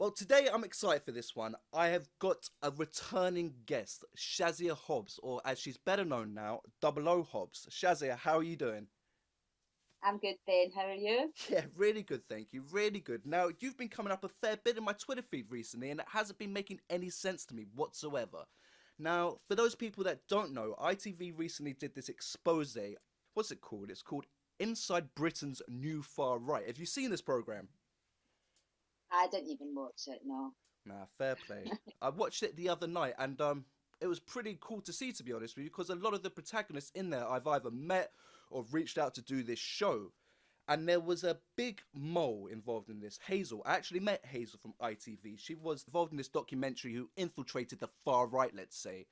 Well, today I'm excited for this one. I have got a returning guest, Shazia Hobbs, or as she's better known now, Double O Hobbs. Shazia, how are you doing? I'm good, Ben. How are you? Yeah, really good, thank you. Really good. Now, you've been coming up a fair bit in my Twitter feed recently, and it hasn't been making any sense to me whatsoever. Now, for those people that don't know, ITV recently did this expose. What's it called? It's called Inside Britain's New Far Right. Have you seen this program? I didn't even watch it, no. Nah, fair play. I watched it the other night, and it was pretty cool to see, to be honest with you, because a lot of the protagonists in there I've either met or reached out to do this show. And there was a big mole involved in this, Hazel. I actually met Hazel from ITV. She was involved in this documentary who infiltrated the far right, let's say.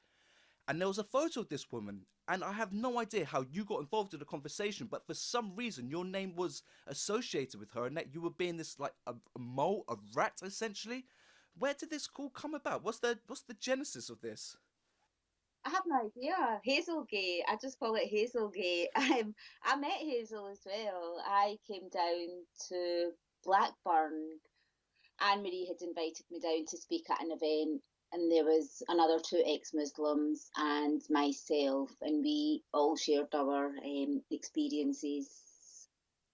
And there was a photo of this woman, and I have no idea how you got involved in the conversation, but for some reason your name was associated with her, and that you were being this like a mole, a rat, essentially. Where did this call come about? What's the genesis of this? I have no idea. Hazelgate. I just call it Hazelgate. I met Hazel as well. I came down to Blackburn. Anne Marie had invited me down to speak at an event, and there was another two ex-Muslims and myself, and we all shared our experiences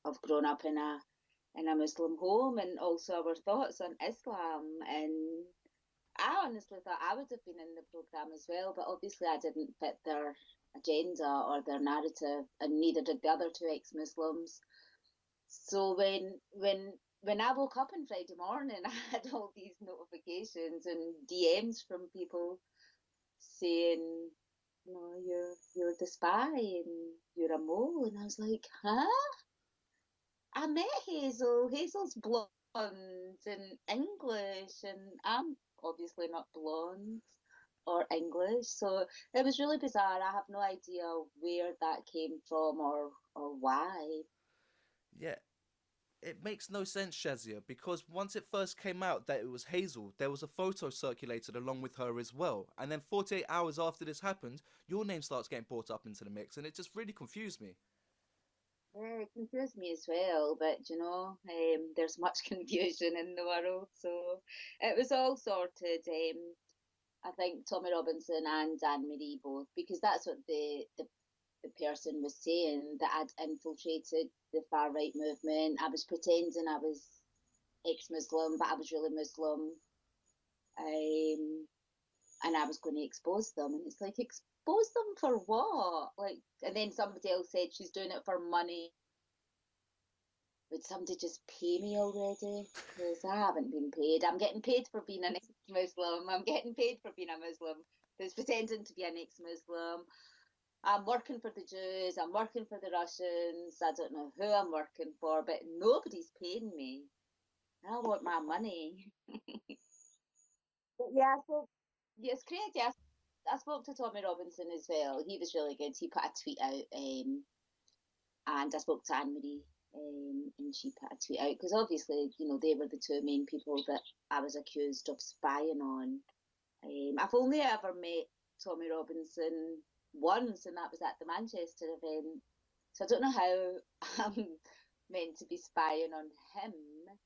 of growing up in a Muslim home, and also our thoughts on Islam. And I honestly thought I would have been in the programme as well, but obviously I didn't fit their agenda or their narrative, and neither did the other two ex-Muslims. So when I woke up on Friday morning, I had all these notifications and DMs from people saying, "No, you're the spy and you're a mole," and I was like, "Huh?" I met Hazel. Hazel's blonde and English, and I'm obviously not blonde or English. So it was really bizarre. I have no idea where that came from or why. Yeah, it makes no sense, Shazia, because once it first came out that it was Hazel, there was a photo circulated along with her as well. And then 48 hours after this happened, your name starts getting brought up into the mix, and it just really confused me. Yeah, it confused me as well, but there's much confusion in the world, so it was all sorted. I think Tommy Robinson and Anne Marie both, because that's what the person was saying, that I'd infiltrated the far right movement. I was pretending I was ex-Muslim, but I was really Muslim. Um, and I was going to expose them. And it's like, expose them for what? Like, and then somebody else said she's doing it for money. Would somebody just pay me already? Because I haven't been paid. I'm getting paid for being an ex-Muslim. I'm getting paid for being a Muslim who's pretending to be an ex-Muslim. I'm working for the Jews. I'm working for the Russians. I don't know who I'm working for, but nobody's paying me. I want my money. But yeah, so yes, crazy. I spoke to Tommy Robinson as well. He was really good. He put a tweet out, and I spoke to Anne Marie, and she put a tweet out because obviously, they were the two main people that I was accused of spying on. I've only ever met Tommy Robinson once, and that was at the Manchester event. So I don't know how I'm meant to be spying on him.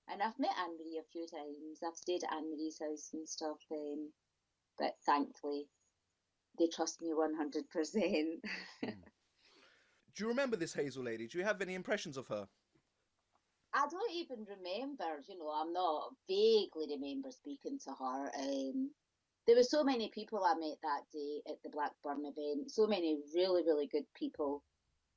And I've met Anne Marie a few times. I've stayed at Anne Marie's house and stuff, but thankfully they trust me 100%. Hmm. Do you remember this Hazel lady? Do you have any impressions of her? I don't even remember, I'm not vaguely remember speaking to her. There were so many people I met that day at the Blackburn event, so many really, really good people.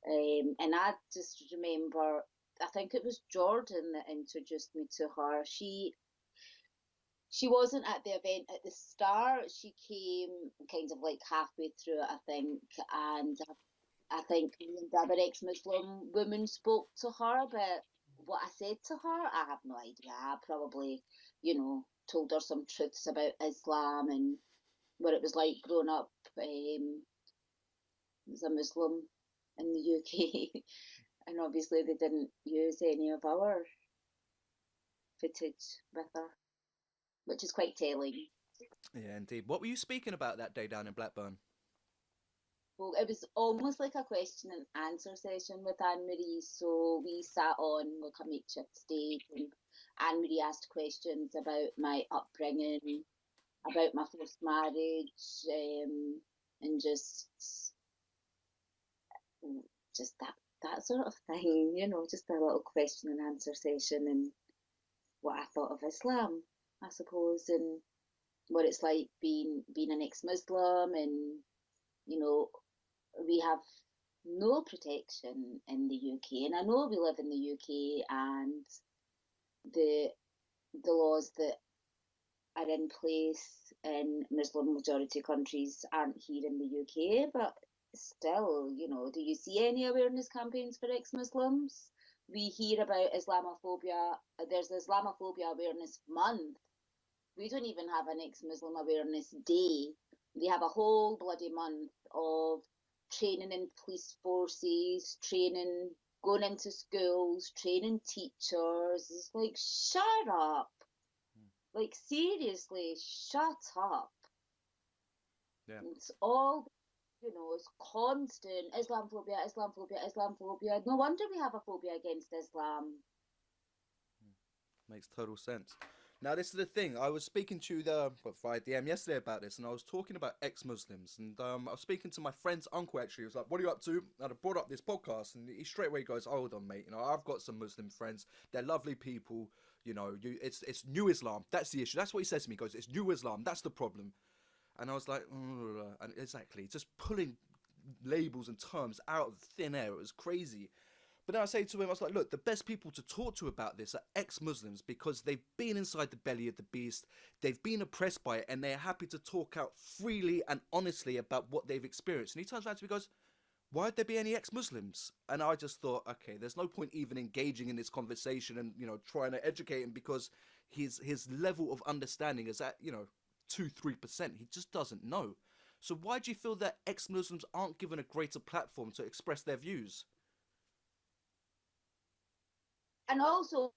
And I just remember, I think it was Jordan that introduced me to her. She wasn't at the event at the start. She came kind of like halfway through it, I think, and I think me and the other ex-Muslim woman spoke to her, but what I said to her, I have no idea. I probably, told her some truths about Islam and what it was like growing up as a Muslim in the UK. And obviously they didn't use any of our footage with her, which is quite telling. Yeah, indeed. What were you speaking about that day down in Blackburn? Well, it was almost like a question and answer session with Anne Marie. So we sat on like a makeshift stage, and Anne Marie asked questions about my upbringing, about my first marriage, and just that sort of thing, just a little question and answer session, and what I thought of Islam, I suppose, and what it's like being an ex-Muslim, and you know we have no protection in the UK, and I know we live in the UK, and the the laws that are in place in Muslim majority countries aren't here in the UK, but still, do you see any awareness campaigns for ex-Muslims? We hear about Islamophobia. There's Islamophobia Awareness Month. We don't even have an ex-Muslim awareness day. They have a whole bloody month of training in police forces, training, going into schools, training teachers. It's like, shut up. Like, seriously, shut up. Yeah. It's all, it's constant Islamophobia, Islamophobia, Islamophobia. No wonder we have a phobia against Islam. Makes total sense. Now, this is the thing. I was speaking to via DM yesterday about this, and I was talking about ex-Muslims, and I was speaking to my friend's uncle. Actually, he was like, "What are you up to?" And I brought up this podcast, and he straight away goes, "Oh, hold on, mate. I've got some Muslim friends. They're lovely people. It's new Islam. That's the issue." That's what he says to me. He goes, "It's new Islam. That's the problem." And I was like, and exactly, just pulling labels and terms out of thin air. It was crazy. But then I say to him, I was like, look, the best people to talk to about this are ex-Muslims, because they've been inside the belly of the beast, they've been oppressed by it, and they're happy to talk out freely and honestly about what they've experienced. And he turns around to me and goes, why would there be any ex-Muslims? And I just thought, okay, there's no point even engaging in this conversation and, trying to educate him, because his level of understanding is at, 2-3%. He just doesn't know. So why do you feel that ex-Muslims aren't given a greater platform to express their views? And also,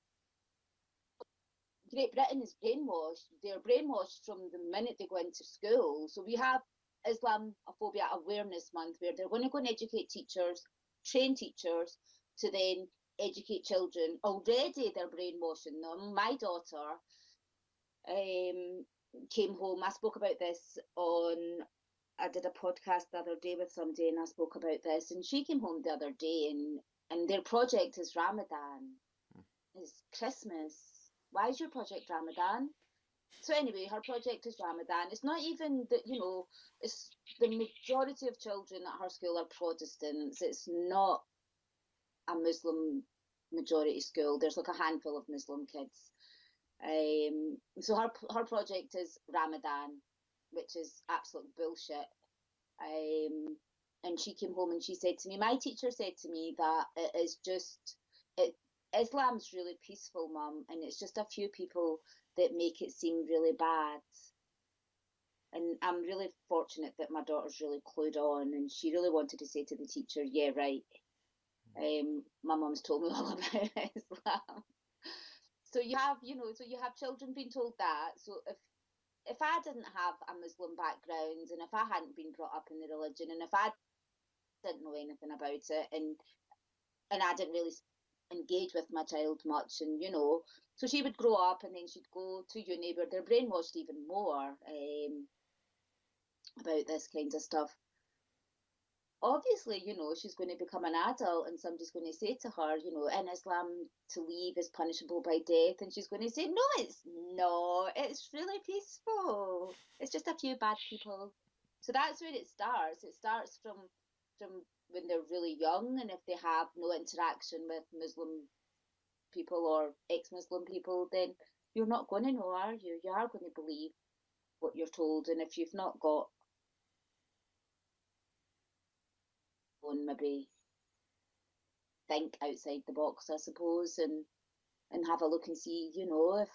Great Britain is brainwashed. They're brainwashed from the minute they go into school. So we have Islamophobia Awareness Month, where they're going to go and educate teachers, train teachers to then educate children. Already they're brainwashing them. My daughter came home. I spoke about this I did a podcast the other day with somebody, and I spoke about this. And she came home the other day, and their project is Ramadan. It's Christmas. Why is your project Ramadan? So anyway, her project is Ramadan. It's not even that, it's the majority of children at her school are Protestants. It's not a Muslim majority school. There's like a handful of Muslim kids. So her project is Ramadan, which is absolute bullshit. And she came home and she said to me, my teacher said to me that it is just, Islam's really peaceful, Mum, and it's just a few people that make it seem really bad. And I'm really fortunate that my daughter's really clued on, and she really wanted to say to the teacher, yeah, right. My mum's told me all about Islam. So you have, children being told that. So if I didn't have a Muslim background, and if I hadn't been brought up in the religion, and if I didn't know anything about it, and I didn't really engage with my child much, and so she would grow up, and then she'd go to uni where they're brainwashed even more about this kind of stuff. Obviously, she's going to become an adult, and somebody's going to say to her, in Islam, to leave is punishable by death, and she's going to say, no, it's really peaceful. It's just a few bad people. So that's where it starts. It starts from when they're really young, and if they have no interaction with Muslim people or ex-Muslim people, then you're not going to know, are you? You are going to believe what you're told, and if you've not got maybe think outside the box, I suppose, and have a look and see,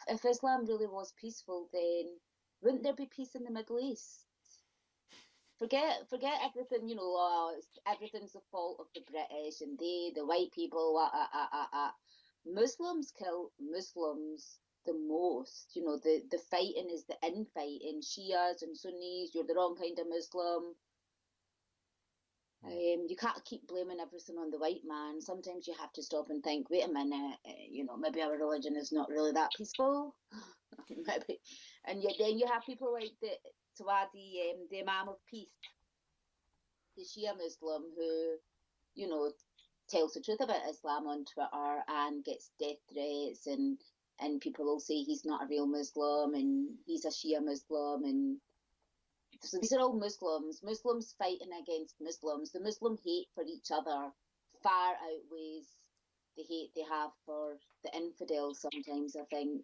if Islam really was peaceful, then wouldn't there be peace in the Middle East? Forget everything, everything's the fault of the British and the white people. Muslims kill Muslims the most. The fighting is the infighting. Shias and Sunnis, you're the wrong kind of Muslim. You can't keep blaming everything on the white man. Sometimes you have to stop and think, wait a minute, maybe our religion is not really that peaceful. Maybe. And yet then you have people like the Tawadi, the Imam of Peace, the Shia Muslim, who, tells the truth about Islam on Twitter and gets death threats, and people will say he's not a real Muslim and he's a Shia Muslim. And so these are all Muslims fighting against Muslims. The Muslim hate for each other far outweighs the hate they have for the infidels sometimes, I think.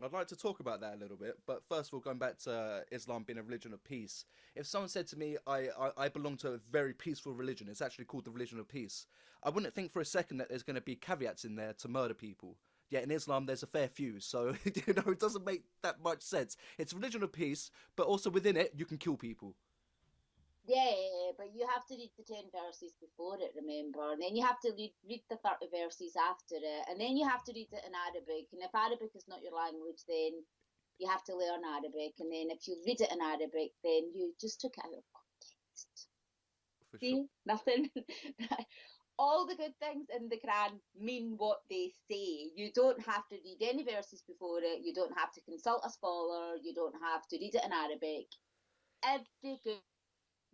I'd like to talk about that a little bit, but first of all, going back to Islam being a religion of peace. If someone said to me, I belong to a very peaceful religion, it's actually called the religion of peace, I wouldn't think for a second that there's going to be caveats in there to murder people. Yet in Islam, there's a fair few, so it doesn't make that much sense. It's a religion of peace, but also within it, you can kill people. Yeah, but you have to read the 10 verses before it, remember? And then you have to read the 30 verses after it. And then you have to read it in Arabic. And if Arabic is not your language, then you have to learn Arabic. And then if you read it in Arabic, then you just took it out of context. For See? sure. Nothing. All the good things in the Quran mean what they say. You don't have to read any verses before it. You don't have to consult a scholar. You don't have to read it in Arabic. Every good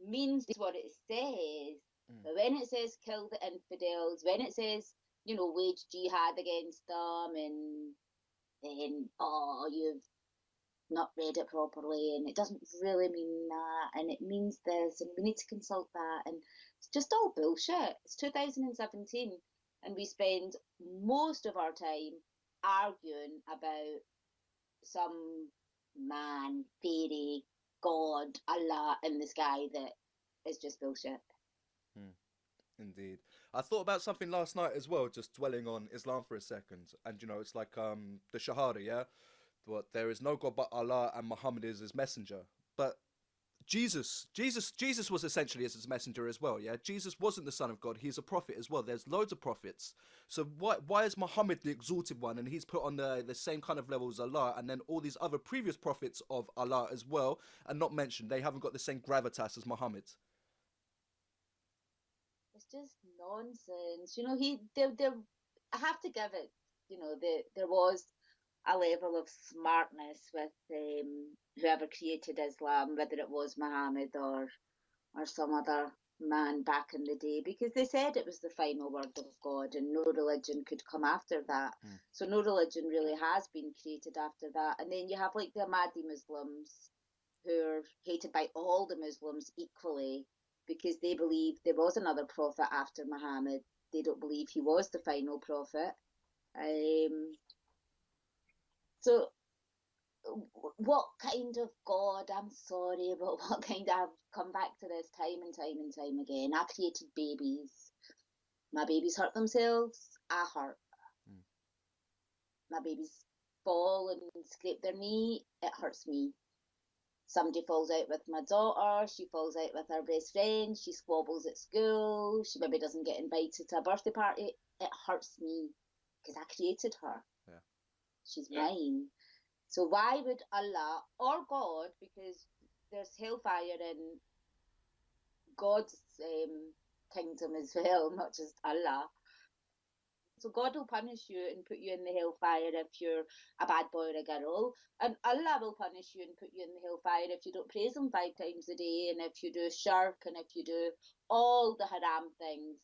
means what it says. But when it says kill the infidels, when it says, wage jihad against them, and then, you've not read it properly, and it doesn't really mean that, and it means this, and we need to consult that, and it's just all bullshit. It's 2017, and we spend most of our time arguing about some man, fairy, God, Allah in the sky that is just bullshit. Indeed. I thought about something last night as well, just dwelling on Islam for a second. And it's like the Shahada, yeah? What there is no God but Allah and Muhammad is his messenger. But Jesus was essentially his messenger as well, yeah? Jesus wasn't the son of God, he's a prophet as well. There's loads of prophets. So why is Muhammad the exalted one and he's put on the same kind of level as Allah, and then all these other previous prophets of Allah as well are not mentioned? They haven't got the same gravitas as Muhammad. It's just nonsense. I have to give it, there was a level of smartness with whoever created Islam, whether it was Muhammad or some other man back in the day, because they said it was the final word of God and no religion could come after that. So no religion really has been created after that. And then you have like the Ahmadi Muslims, who are hated by all the Muslims equally because they believe there was another prophet after Muhammad. They don't believe he was the final prophet. So what kind of God, I'm sorry, but what kind of, I've come back to this time and time and time again. I created babies. My babies hurt themselves, I hurt. My babies fall and scrape their knee, it hurts me. Somebody falls out with my daughter, she falls out with her best friend, she squabbles at school, she maybe doesn't get invited to a birthday party, it hurts me because I created her. Yeah. She's mine. So why would Allah or God, because there's hellfire in God's kingdom as well, not just Allah. So God will punish you and put you in the hellfire if you're a bad boy or a girl. And Allah will punish you and put you in the hellfire if you don't praise him 5 times a day, and if you do shirk, and if you do all the haram things.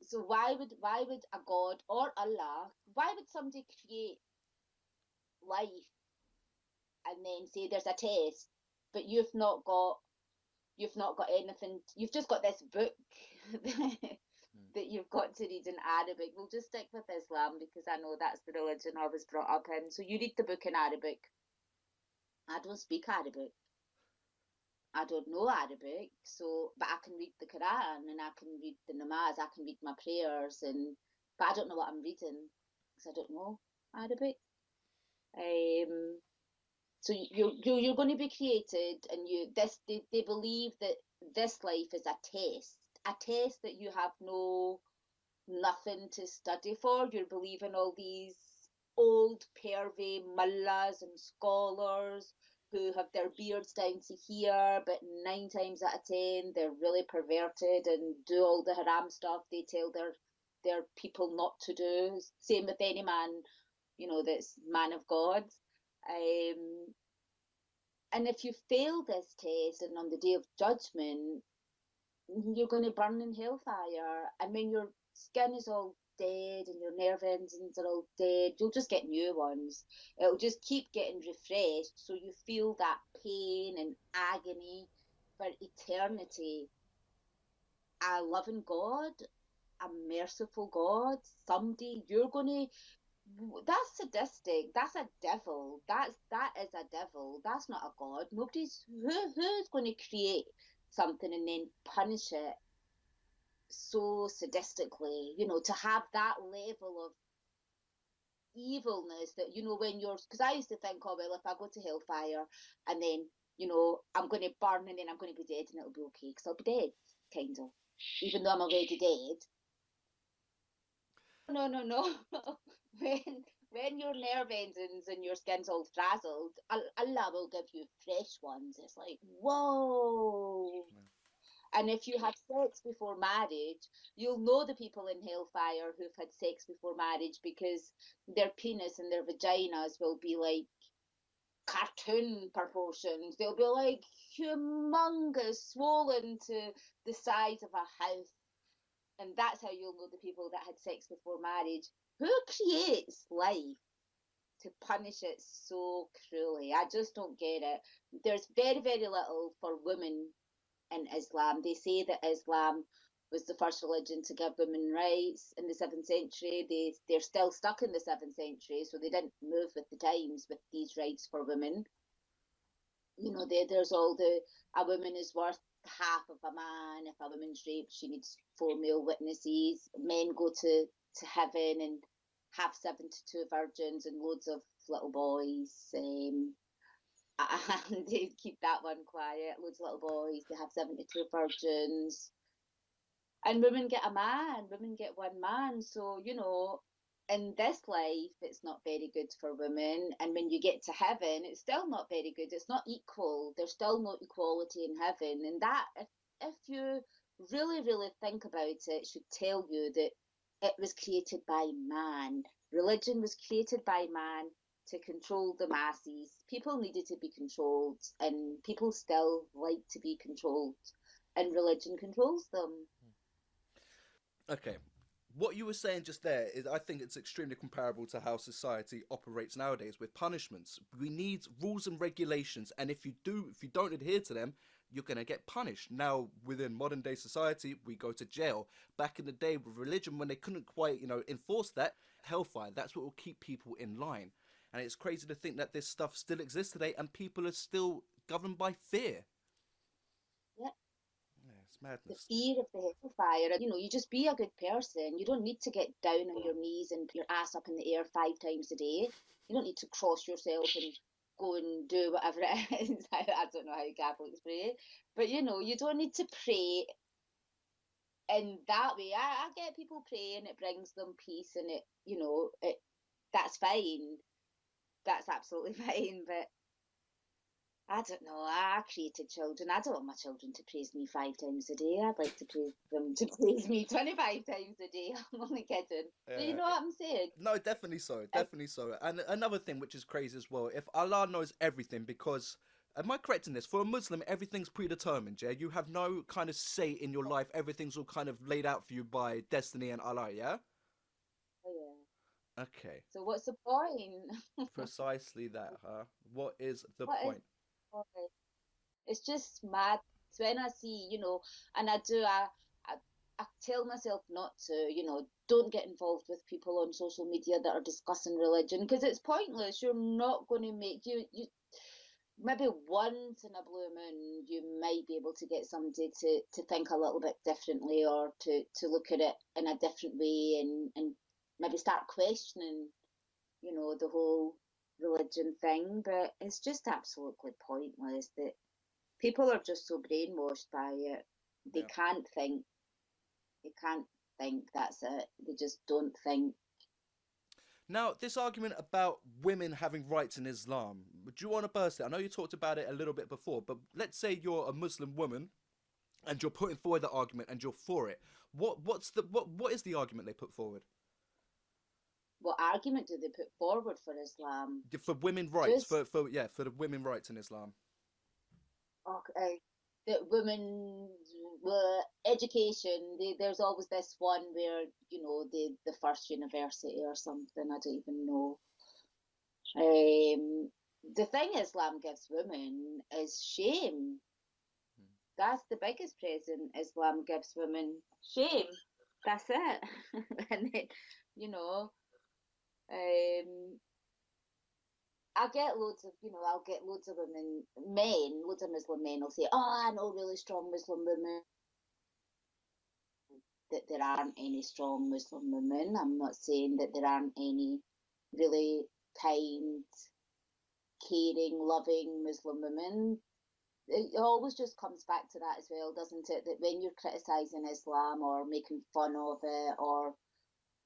So why would a God or Allah, why would somebody create life and then say there's a test, but you've not got anything, you've just got this book that you've got to read in Arabic? We'll just stick with Islam because I know that's the religion I was brought up in. So you read the book in Arabic. I don't speak Arabic. I don't know Arabic, but I can read the Quran and I can read the namaz, I can read my prayers, but I don't know what I'm reading because I don't know Arabic. So you're going to be created, and they believe that this life is a test that you have nothing to study for. You're believing all these old pervy mullahs and scholars who have their beards down to here, but 9 times out of 10 they're really perverted and do all the haram stuff they tell their people not to do. Same with any man, that's man of God. And if you fail this test and on the day of judgment, you're going to burn in hellfire. And when your skin is all dead and your nerve endings are all dead, you'll just get new ones. It'll just keep getting refreshed, so you feel that pain and agony for eternity. A loving God, a merciful God, someday you're going to. That's sadistic. That's a devil. That is a devil. That's not a God. Who's going to create something and then punish it so sadistically, to have that level of evilness that, when you're, because I used to think, oh, well, if I go to hellfire and then, I'm going to burn and then I'm going to be dead and it'll be okay because I'll be dead, kind of, even though I'm already dead. No. When your nerve endings and your skin's all frazzled, Allah will give you fresh ones. It's like, whoa. Yeah. And if you have sex before marriage, you'll know the people in hellfire who've had sex before marriage because their penis and their vaginas will be like cartoon proportions. They'll be like humongous, swollen to the size of a house. And that's how you'll know the people that had sex before marriage. Who creates life to punish it so cruelly? I just don't get it. There's very, very little for women in Islam. They say that Islam was the first religion to give women rights in the 7th century. They're still stuck in the 7th century, so they didn't move with the times with these rights for women. There's all a woman is worth half of a man. If a woman's raped, she needs 4 male witnesses. Men go to heaven and have 72 virgins and loads of little boys. And they keep that one quiet. Loads of little boys. They have 72 virgins. And women get a man. Women get one man. So, in this life, it's not very good for women. And when you get to heaven, it's still not very good. It's not equal. There's still no equality in heaven. And that, if you really, really think about it, should tell you that it was created by man. Religion was created by man to control the masses. People needed to be controlled, and people still like to be controlled. And religion controls them. Okay. What you were saying just there is, I think it's extremely comparable to how society operates nowadays with punishments. We need rules and regulations, and if you don't adhere to them, you're going to get punished. Now, within modern day society, we go to jail. Back in the day with religion, when they couldn't quite, enforce that, hellfire, that's what will keep people in line. And it's crazy to think that this stuff still exists today and people are still governed by fear. Madness. The fear of the hellfire. You just be a good person. You don't need to get down on your knees and put your ass up in the air 5 times a day. You don't need to cross yourself and go and do whatever it is. I don't know how Catholics pray, but you don't need to pray in that way. I get people praying, it brings them peace, and that's fine. That's absolutely fine, but I don't know. I created children. I don't want my children to praise me 5 times a day. I'd like to praise them to praise me 25 times a day. I'm only kidding. But you know what I'm saying? No, definitely so. Definitely so. And another thing which is crazy as well, if Allah knows everything, because, am I correct in this? For a Muslim, everything's predetermined, yeah? You have no kind of say in your life. Everything's all kind of laid out for you by destiny and Allah, yeah? Oh, yeah. Okay. So what's the point? Precisely that, huh? What is the point? It's just mad. So when I see, and I tell myself not to, don't get involved with people on social media that are discussing religion, because it's pointless. You're not going to make you maybe once in a blue moon you might be able to get somebody to think a little bit differently, or to look at it in a different way, and maybe start questioning, the whole religion thing. But it's just absolutely pointless. That people are just so brainwashed by it. They can't think. They can't think. That's it. They just don't think. Now, this argument about women having rights in Islam, do you want to burst it? I know you talked about it a little bit before, but let's say you're a Muslim woman and you're putting forward the argument and you're for it. What is the argument they put forward? What argument do they put forward for Islam? For women rights, for the women rights in Islam. Okay. That women education, there's always this one where, you know, the first university or something, I don't even know. The thing Islam gives women is shame. That's the biggest present Islam gives women. Shame. That's it. And then, you know, I'll get loads of women, loads of Muslim men will say, oh, I know really strong Muslim women. That there aren't any strong Muslim women. I'm not saying that there aren't any really kind, caring, loving Muslim women. It always just comes back to that as well, doesn't it? That when you're criticising Islam or making fun of it or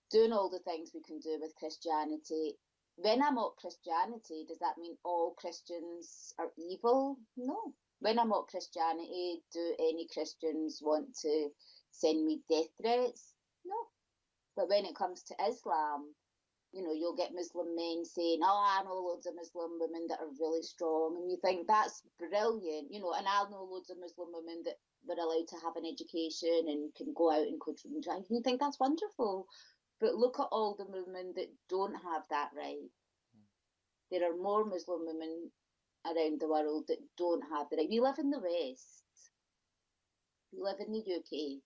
doing all the things we can do with Christianity, when I mock Christianity, does that mean all Christians are evil? No. When I mock Christianity, do any Christians want to send me death threats? No. But when it comes to Islam, you know, you'll get Muslim men saying, oh, I know loads of Muslim women that are really strong. And you think, that's brilliant, you know, and I know loads of Muslim women that were allowed to have an education and can go out and coach and drive. You think that's wonderful. But look at all the women that don't have that right. There are more Muslim women around the world that don't have the right. We live in the West. We live in the UK.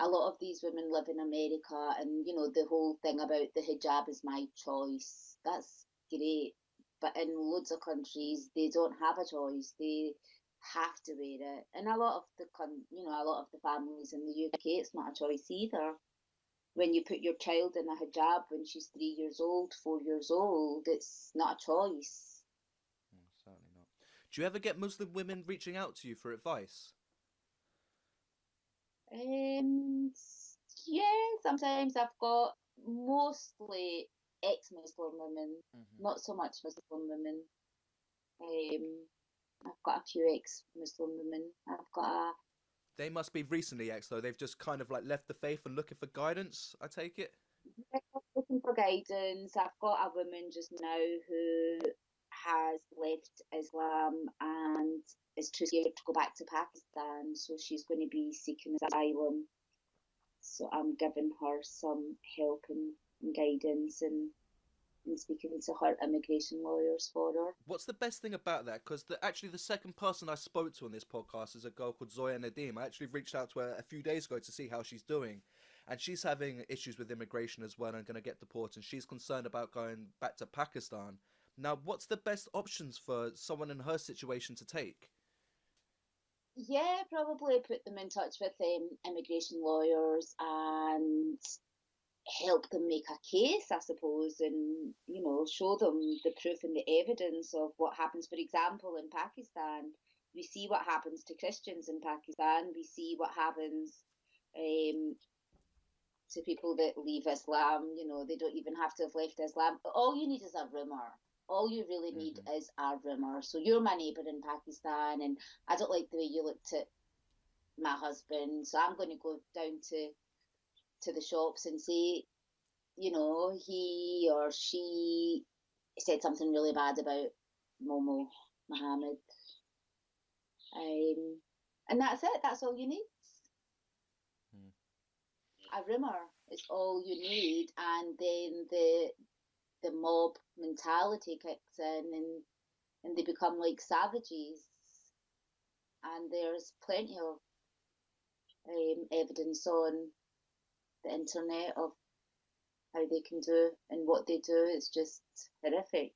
A lot of these women live in America, and, you know, the whole thing about the hijab is my choice. That's great. But in loads of countries, they don't have a choice. They have to wear it. And a lot of the families in the UK, it's not a choice either. When you put your child in a hijab when she's 3 years old, 4 years old, it's not a choice. Certainly not. Do you ever get Muslim women reaching out to you for advice? Yeah, sometimes I've got mostly ex-Muslim women, not so much Muslim women. I've got a few ex-Muslim women. They must be recently ex, though. They've just kind of like left the faith and looking for guidance, I take it? Looking for guidance. I've got a woman just now who has left Islam and is too scared to go back to Pakistan, so she's going to be seeking asylum. So I'm giving her some help and guidance and speaking to her immigration lawyers for her. What's the best thing about that? Because actually the second person I spoke to on this podcast is a girl called Zoya Nadim. I actually reached out to her a few days ago to see how she's doing. And she's having issues with immigration as well and going to get deported. And she's concerned about going back to Pakistan. Now, what's the best options for someone in her situation to take? Yeah, probably put them in touch with immigration lawyers and help them make a case, I suppose, and, you know, show them the proof and the evidence of what happens. For example, in Pakistan, we see what happens to Christians in Pakistan. We see what happens to people that leave Islam. You know, they don't even have to have left Islam. All you need is a rumour. All you really need is a rumour. So you're my neighbour in Pakistan, and I don't like the way you looked at my husband, so I'm going to go down to the shops and say, you know, he or she said something really bad about Muhammad. And that's it. That's all you need. A rumour is all you need, and then the mob mentality kicks in, and they become like savages. And there's plenty of evidence on the internet of how they can do and what they do. It's just horrific.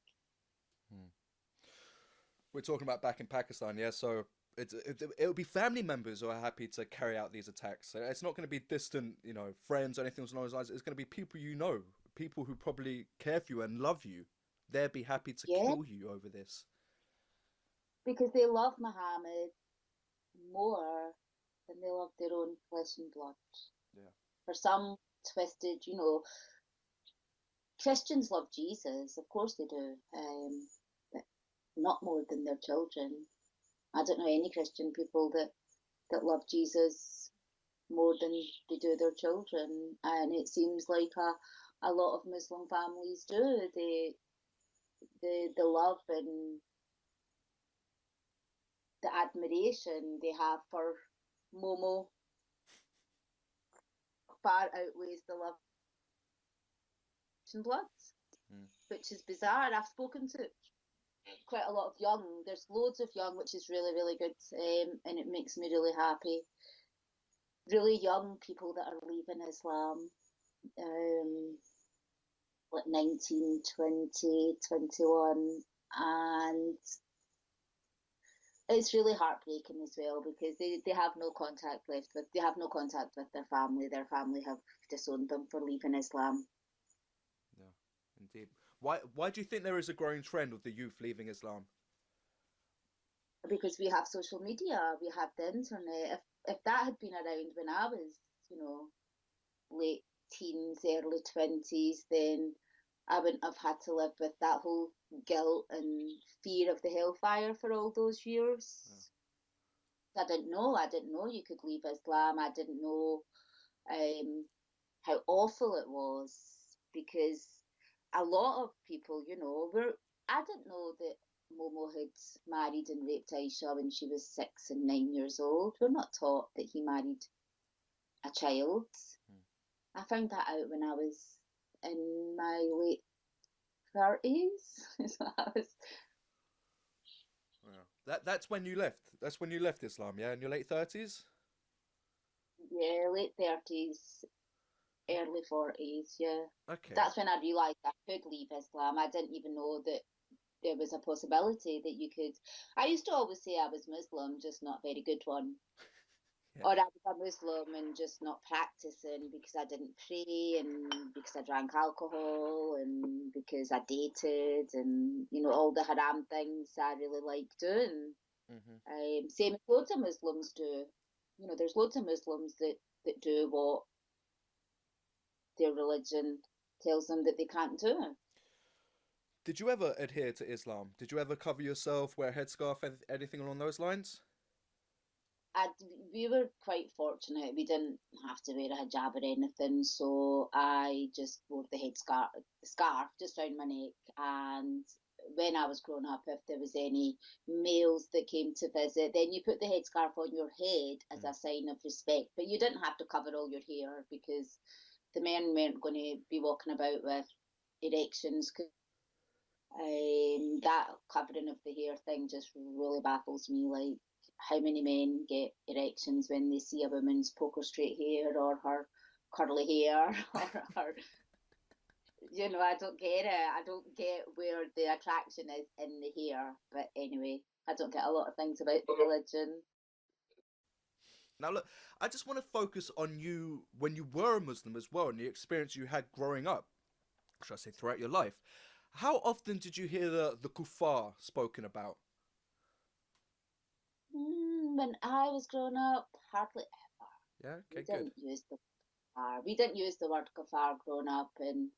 We're talking about back in Pakistan, yeah? So it'll be family members who are happy to carry out these attacks. So it's not going to be distant, you know, friends or anything along those lines. It's going to be people you know, people who probably care for you and love you. They'll be happy to kill you over this. Because they love Muhammad more than they love their own flesh and blood. Yeah. For some twisted, you know, Christians love Jesus, of course they do, but not more than their children. I don't know any Christian people that love Jesus more than they do their children, and it seems like a lot of Muslim families do. The love and the admiration they have for Momo far outweighs the love and bloods, which is bizarre. I've spoken to quite a lot of young. There's loads of young, which is really, really good, and it makes me really happy. Really young people that are leaving Islam, like 19, 20, 21, and it's really heartbreaking as well because they have no contact left with. They have no contact with their family. Their family have disowned them for leaving Islam. Yeah, indeed. Why do you think there is a growing trend of the youth leaving Islam? Because we have social media, we have the internet. If that had been around when I was, late teens, early 20s, then I wouldn't have had to live with that whole guilt and fear of the hellfire for all those years. Yeah. I didn't know you could leave Islam. I didn't know how awful it was, because a lot of people, I didn't know that Momo had married and raped Aisha when she was 6 and 9 years old. We're not taught that he married a child. I found that out when I was in my late 30s. So I was... Wow. That's when you left. That's when you left Islam, yeah, in your late 30s? Yeah, late 30s, early 40s, yeah. Okay. That's when I realised I could leave Islam. I didn't even know that there was a possibility that you could. I used to always say I was Muslim, just not a very good one. Yeah. Or I was a Muslim and just not practicing because I didn't pray and because I drank alcohol and because I dated and, all the haram things I really like doing. Mm-hmm. Same as loads of Muslims do. There's loads of Muslims that do what their religion tells them that they can't do. Did you ever adhere to Islam? Did you ever cover yourself, wear a headscarf, anything along those lines? We were quite fortunate. We didn't have to wear a hijab or anything, so I just wore the scarf just around my neck. And when I was growing up, if there was any males that came to visit, then you put the headscarf on your head as a sign of respect. But you didn't have to cover all your hair because the men weren't going to be walking about with erections. That covering of the hair thing just really baffles me. Like, how many men get erections when they see a woman's poker straight hair or her curly hair or her... I don't get it. I don't get where the attraction is in the hair. But anyway, I don't get a lot of things about the religion. Now look, I just want to focus on you when you were a Muslim as well, and the experience you had growing up, should I say throughout your life. How often did you hear the kuffar spoken about? When I was growing up, hardly ever. Yeah, okay, we didn't use the kuffar. We didn't use the word kuffar growing up, and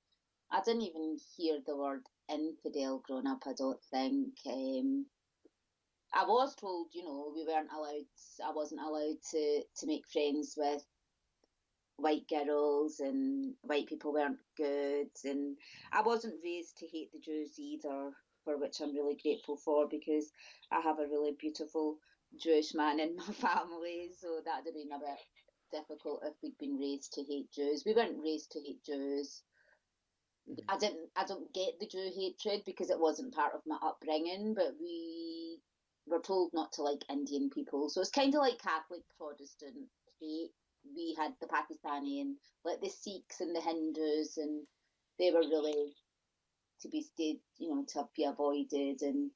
I didn't even hear the word infidel growing up, I don't think. I was told, I wasn't allowed to make friends with white girls and white people weren't good, and I wasn't raised to hate the Jews either, for which I'm really grateful for, because I have a really beautiful Jewish man in my family, so that would have been a bit difficult if we'd been raised to hate Jews. We weren't raised to hate Jews. I don't get the Jew hatred because it wasn't part of my upbringing, but we were told not to like Indian people, so it's kind of like Catholic Protestant hate. We had the Pakistani and like the Sikhs and the Hindus, and they were really to be stayed, to be avoided. And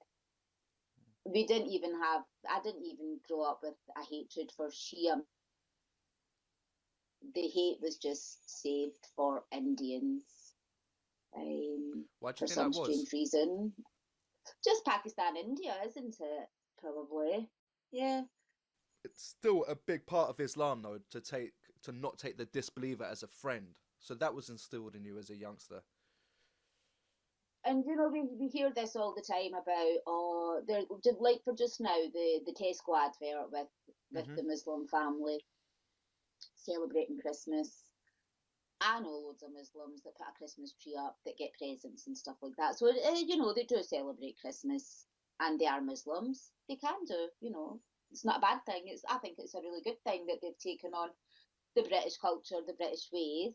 I didn't even grow up with a hatred for Shia. The hate was just saved for Indians. Why do you for think some that was? Strange reason. Just Pakistan, India, isn't it? Probably. Yeah. It's still a big part of Islam, though, to not take the disbeliever as a friend. So that was instilled in you as a youngster. And we hear this all the time about, oh, they're like, for just now, the Tesco advert with Hmm. the Muslim family celebrating Christmas. I know loads of Muslims that put a Christmas tree up, that get presents and stuff like that. So they do celebrate Christmas, and they are Muslims. They can do. It's not a bad thing. I think it's a really good thing that they've taken on the British culture, the British ways.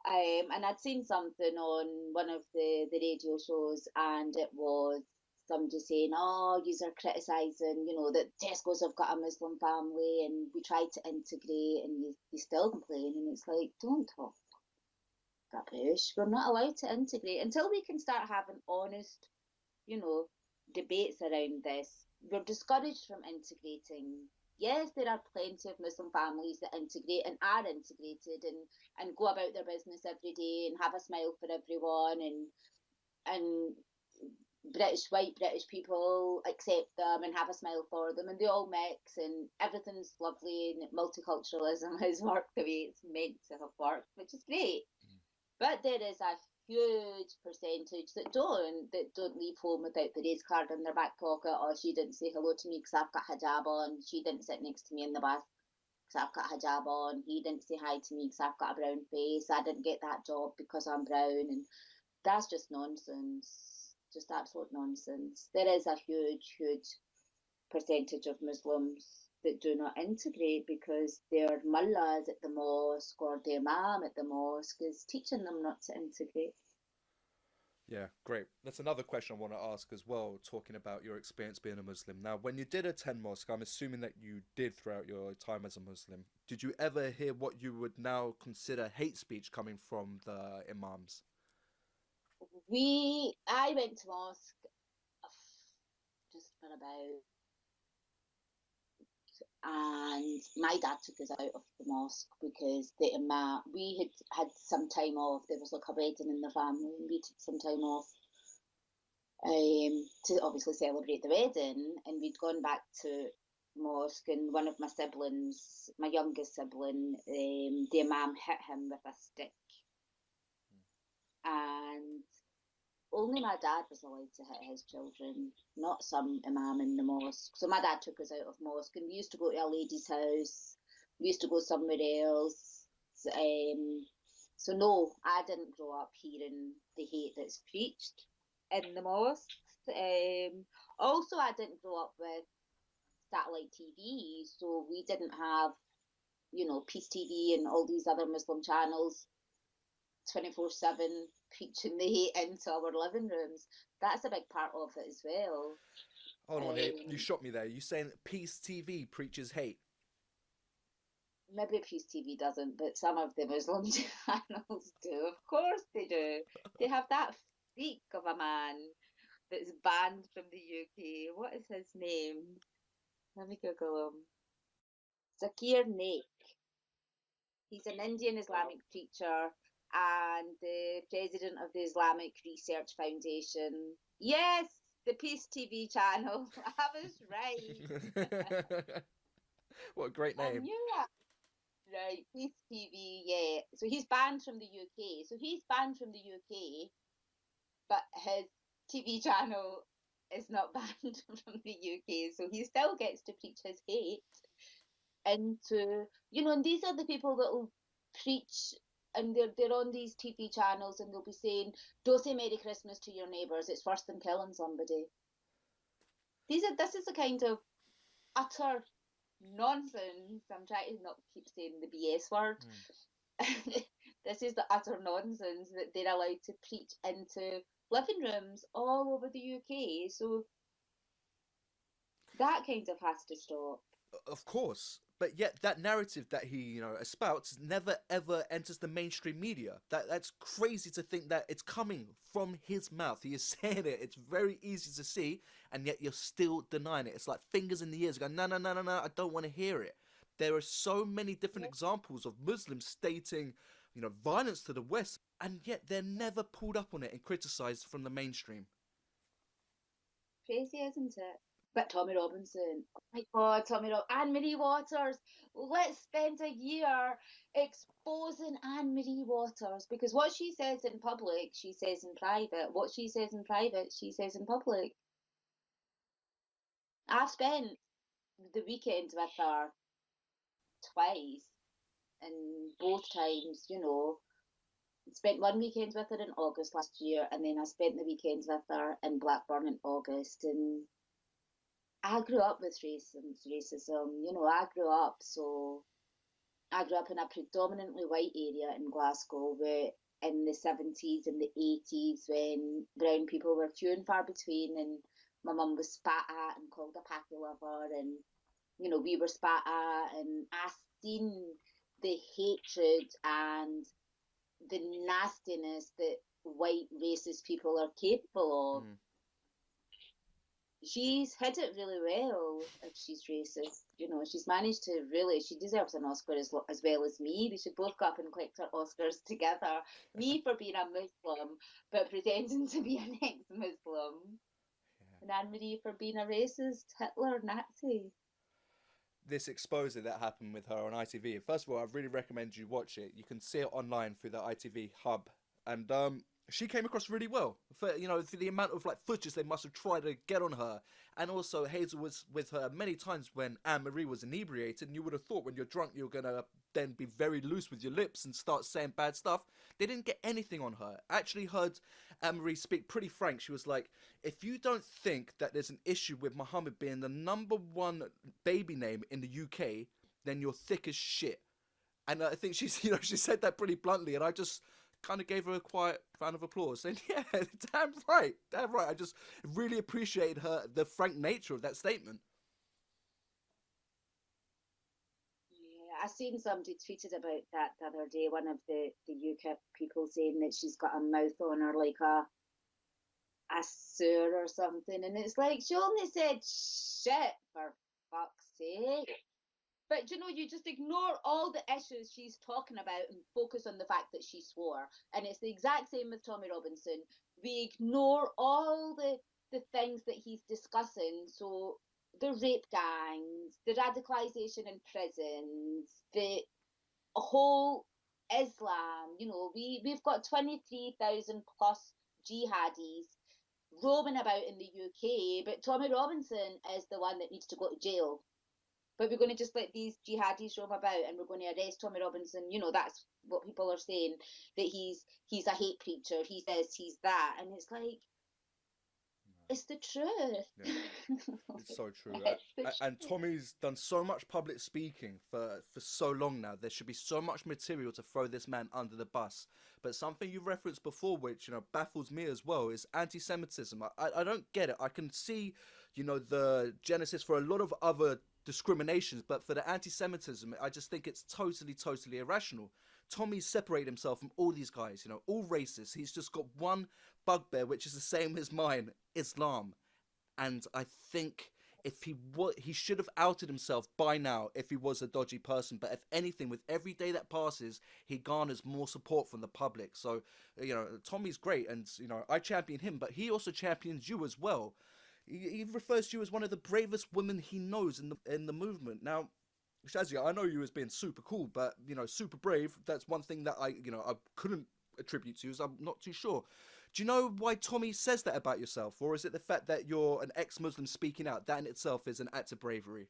And I'd seen something on one of the radio shows, and it was somebody saying, "Oh, you are criticising, that Tesco's have got a Muslim family, and we tried to integrate, and you still complain." And it's like, don't talk rubbish. We're not allowed to integrate until we can start having honest, you know, debates around this. We're discouraged from integrating. Yes, there are plenty of Muslim families that integrate and are integrated, and go about their business every day and have a smile for everyone, and white British people accept them and have a smile for them, and they all mix, and everything's lovely, and multiculturalism has worked the way it's meant to have worked, which is great. But there is a huge percentage that don't leave home without the race card in their back pocket. Or, she didn't say hello to me because I've got hijab on. She didn't sit next to me in the bus because I've got hijab on. He didn't say hi to me because I've got a brown face. I didn't get that job because I'm brown. And that's just nonsense. Just absolute nonsense. There is a huge, huge percentage of Muslims that do not integrate because their mullahs at the mosque or the imam at the mosque is teaching them not to integrate. Yeah, great. That's another question I want to ask as well, talking about your experience being a Muslim. Now, when you did attend mosque, I'm assuming that you did throughout your time as a Muslim. Did you ever hear what you would now consider hate speech coming from the imams? I went to mosque just for about, and my dad took us out of the mosque because the imam, we had some time off. There was like a wedding in the family, and we took some time off to obviously celebrate the wedding, and we'd gone back to mosque, and one of my siblings, my youngest sibling, the imam hit him with a stick, and only my dad was allowed to hit his children, not some imam in the mosque. So my dad took us out of mosque, and we used to go to a lady's house. We used to go somewhere else. So no, I didn't grow up hearing the hate that's preached in the mosques. Also, I didn't grow up with satellite TV, so we didn't have, Peace TV and all these other Muslim channels 24/7 preaching the hate into our living rooms. That's a big part of it as well. Hold on here, you Um, shot me there. You saying that Peace TV preaches hate? Maybe Peace TV doesn't, but some of the Muslim channels do. Of course they do. They have that freak of a man that's banned from the UK. What is his name? Let me Google him. Zakir Naik. He's an Indian Islamic preacher and the president of the Islamic Research Foundation. Yes, the Peace TV channel. I was right. What a great I name. knew that. Right, Peace TV, yeah. So he's banned from the UK. So he's banned from the UK, but his TV channel is not banned from the UK. So he still gets to preach his hate into, and these are the people that will preach, and they're on these TV channels, and they'll be saying, "Don't say Merry Christmas to your neighbours, it's worse than killing somebody." This is the kind of utter nonsense. I'm trying to not keep saying the BS word. This is the utter nonsense that they're allowed to preach into living rooms all over the UK. So that kind of has to stop. Of course, but yet that narrative that he, espouts never ever enters the mainstream media. That's crazy to think that it's coming from his mouth. He is saying it. It's very easy to see, and yet you're still denying it. It's like fingers in the ears, going, no, no, no, no, no, I don't want to hear it. There are so many different examples of Muslims stating, violence to the West, and yet they're never pulled up on it and criticized from the mainstream. Crazy, isn't it? But Tommy Robinson, oh my God, Anne Marie Waters. Let's spend a year exposing Anne Marie Waters, because what she says in public, she says in private. What she says in private, she says in public. I've spent the weekend with her twice, and both times, spent one weekend with her in August last year, and then I spent the weekends with her in Blackburn in August. And I grew up with racism. I grew up in a predominantly white area in Glasgow, where in the 70s and the 80s, when brown people were few and far between, and my mum was spat at and called a packy lover, and we were spat at, and I seen the hatred and the nastiness that white racist people are capable of. Mm. She's hid it really well. If she's racist, she's managed to really. She deserves an Oscar as well as me. They should both go up and collect our Oscars together. Me for being a Muslim but pretending to be an ex-Muslim, Yeah. and Anne Marie for being a racist Hitler Nazi. This exposure that happened with her on ITV. First of all, I really recommend you watch it. You can see it online through the ITV hub, and she came across really well. For the amount of like footage they must have tried to get on her, and also Hazel was with her many times when Anne Marie was inebriated, and you would have thought when you're drunk you're gonna then be very loose with your lips and start saying bad stuff. They didn't get anything on her. I actually heard Anne Marie speak pretty frank. She was like, if you don't think that there's an issue with Muhammad being the #1 baby name in the UK, then you're thick as shit. And I think she's, she said that pretty bluntly, and I just kind of gave her a quiet round of applause, saying, "Yeah, damn right, damn right." I just really appreciated the frank nature of that statement. Yeah, I seen somebody tweeted about that the other day. One of the UKIP people saying that she's got a mouth on her like a sewer or something, and it's like she only said shit for fuck's sake. But you just ignore all the issues she's talking about and focus on the fact that she swore. And it's the exact same with Tommy Robinson. We ignore all the things that he's discussing. So the rape gangs, the radicalization in prisons, the whole Islam. We've got 23,000 plus jihadis roaming about in the UK, but Tommy Robinson is the one that needs to go to jail. But we're going to just let these jihadis roam about, and we're going to arrest Tommy Robinson. That's what people are saying, that he's a hate preacher, he's this, he's that, and it's like, it's the truth. Yeah. It's so true. It's the And truth. Tommy's done so much public speaking for so long now. There should be so much material to throw this man under the bus. But something you referenced before, which baffles me as well, is anti-Semitism. I don't get it. I can see, the genesis for a lot of other discriminations, but for the anti-Semitism, I just think it's totally, totally irrational. Tommy's separated himself from all these guys, all racists. He's just got one bugbear, which is the same as mine: Islam. And I think if he should have outed himself by now if he was a dodgy person. But if anything, with every day that passes, he garners more support from the public. So Tommy's great, and I champion him, but he also champions you as well. He refers to you as one of the bravest women he knows in the movement. Now, Shazia, I know you as being super cool, but super brave. That's one thing that I couldn't attribute to you, so I'm not too sure. Do you know why Tommy says that about yourself, or is it the fact that you're an ex-Muslim speaking out? That in itself is an act of bravery.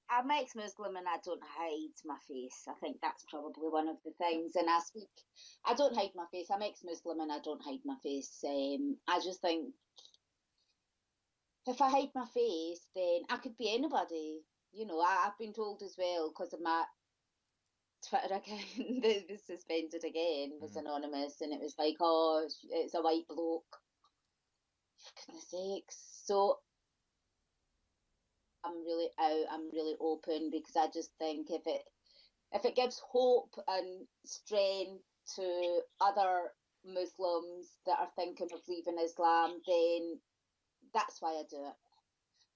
I'm ex-Muslim and I don't hide my face. I think that's probably one of the things. And I don't hide my face. I'm ex-Muslim and I don't hide my face. I just think if I hide my face, then I could be anybody. I've been told as well, because of my Twitter account that was suspended again, was Mm. anonymous, and it was like, oh, it's a white bloke. For goodness sakes. So I'm really out. I'm really open, because I just think if it gives hope and strength to other Muslims that are thinking of leaving Islam, then that's why I do it.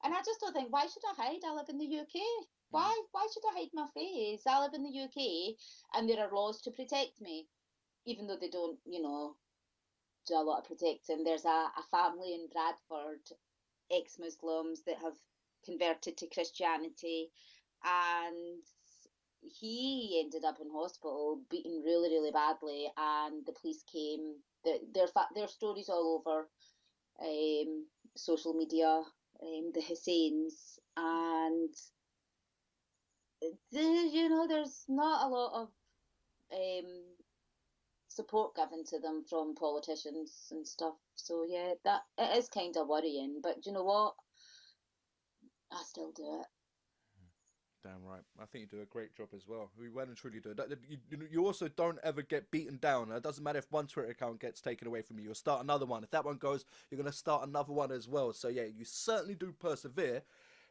And I just don't think, why should I hide? I live in the UK. Mm. Why should I hide my face? I live in the UK, and there are laws to protect me, even though they don't, do a lot of protecting. There's a family in Bradford ex-Muslims that have converted to Christianity, and he ended up in hospital, beaten really, really badly, and the police came. Their stories all over social media, the Husseins, and there's not a lot of support given to them from politicians and stuff. So yeah, that it is kind of worrying. But you know what? I still do it. Damn right. I think you do a great job as well. We well and truly do. You also don't ever get beaten down. It doesn't matter if one Twitter account gets taken away from you. You'll start another one. If that one goes, you're going to start another one as well. So yeah, you certainly do persevere.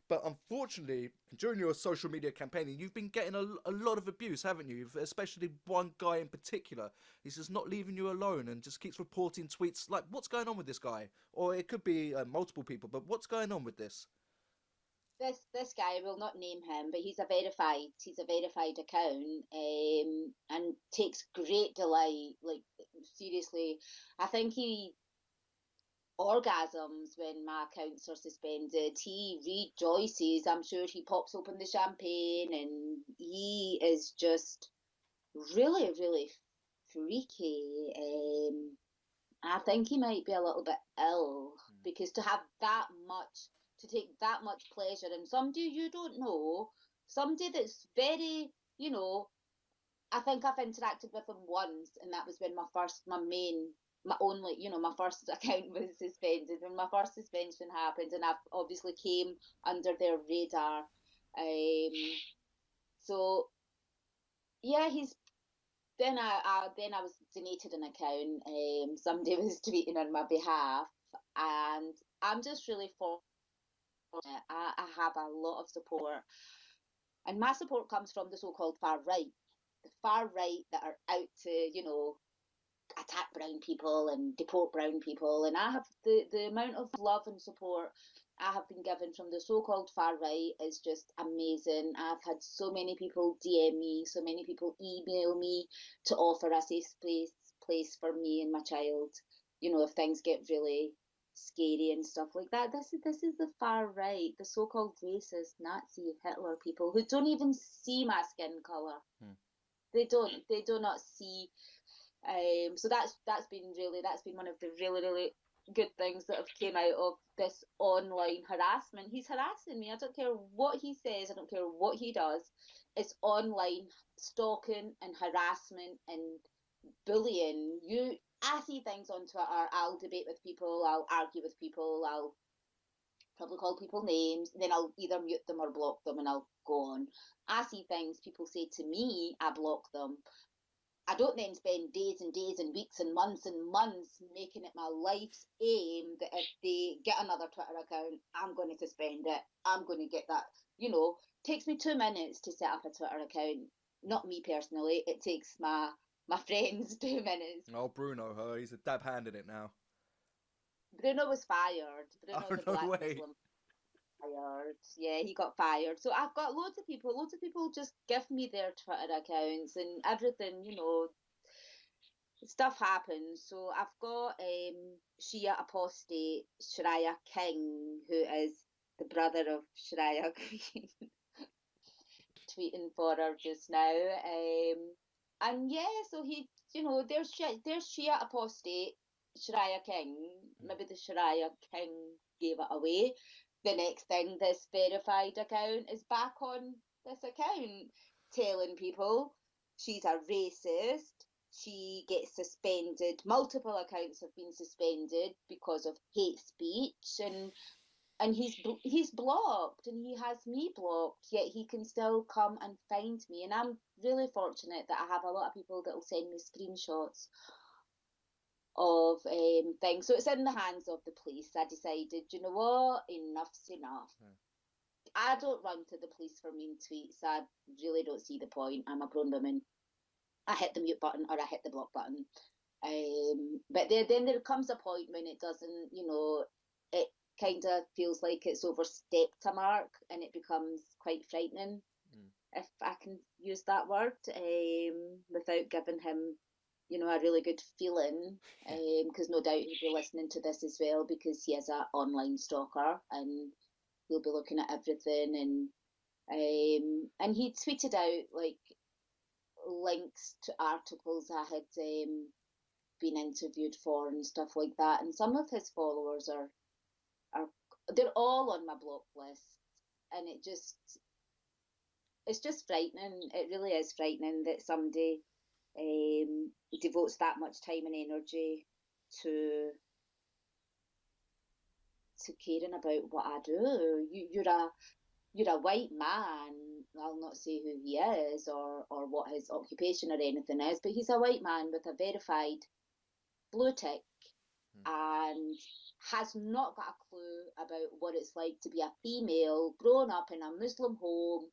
But unfortunately, during your social media campaigning, you've been getting a lot of abuse, haven't you? Especially one guy in particular. He's just not leaving you alone and just keeps reporting tweets. Like, what's going on with this guy? Or it could be multiple people, but what's going on with this? This guy, I will not name him, but he's a verified account, and takes great delight. Like, seriously, I think he orgasms when my accounts are suspended. He rejoices. I'm sure he pops open the champagne, and he is just really, really freaky. I think he might be a little bit ill, because to have that much, to take that much pleasure in somebody you don't know, somebody that's very, I think I've interacted with him once, and that was when my first account was suspended, when my first suspension happened, and I've obviously came under their radar. Um, so yeah, then I was donated an account. Somebody was tweeting on my behalf, and I'm just really fortunate. I have a lot of support, and my support comes from the so-called far right, that are out to attack brown people and deport brown people. And I have the amount of love and support I have been given from the so-called far right is just amazing. I've had so many people DM me, so many people email me to offer a safe place for me and my child. If things get really scary and stuff like that. This is the far right, the so-called racist Nazi Hitler people who don't even see my skin color. They do not see. So that's been one of the really, really good things that have came out of this online harassment. He's harassing me. I don't care what he says. I don't care what he does. It's online stalking and harassment and bullying. I see things on Twitter. I'll debate with people. I'll argue with people. I'll probably call people names. Then I'll either mute them or block them, and I'll go on. I see things people say to me. I block them. I don't then spend days and days and weeks and months making it my life's aim that if they get another Twitter account, I'm going to suspend it. I'm going to get that. Takes me 2 minutes to set up a Twitter account. Not me personally. It takes my friends 2 minutes. Oh, Bruno, he's a dab hand in it now. Bruno was fired. Bruno, Oh, the no black way. Muslim, fired. Yeah, he got fired. So I've got loads of people. Loads of people just give me their Twitter accounts and everything. Stuff happens. So I've got Shia apostate Shariah King, who is the brother of Shariah Queen, tweeting for her just now. And yeah, so there's Shia apostate Shariah King. Maybe the Shariah King gave it away. The next thing, this verified account is back on this account, telling people she's a racist. She gets suspended. Multiple accounts have been suspended because of hate speech, and he's blocked, and he has me blocked. Yet he can still come and find me, and I'm really fortunate that I have a lot of people that will send me screenshots of things. So it's in the hands of the police. I decided, you know what, enough's enough. I don't run to the police for mean tweets. I really don't see the point. I'm a grown woman. I hit the mute button or I hit the block button. But then there comes a point when it doesn't, it kind of feels like it's overstepped a mark, and it becomes quite frightening, if I can use that word, without giving him a really good feeling, Yeah. because no doubt he'll be listening to this as well, because he is an online stalker and he'll be looking at everything. And he tweeted out like links to articles I had been interviewed for and stuff like that. And some of his followers are they're all on my block list, and it's just frightening. It really is frightening that somebody devotes that much time and energy to caring about what I do. You're a white man. I'll not say who he is or what his occupation or anything is, but he's a white man with a verified blue tick and has not got a clue about what it's like to be a female growing up in a Muslim home,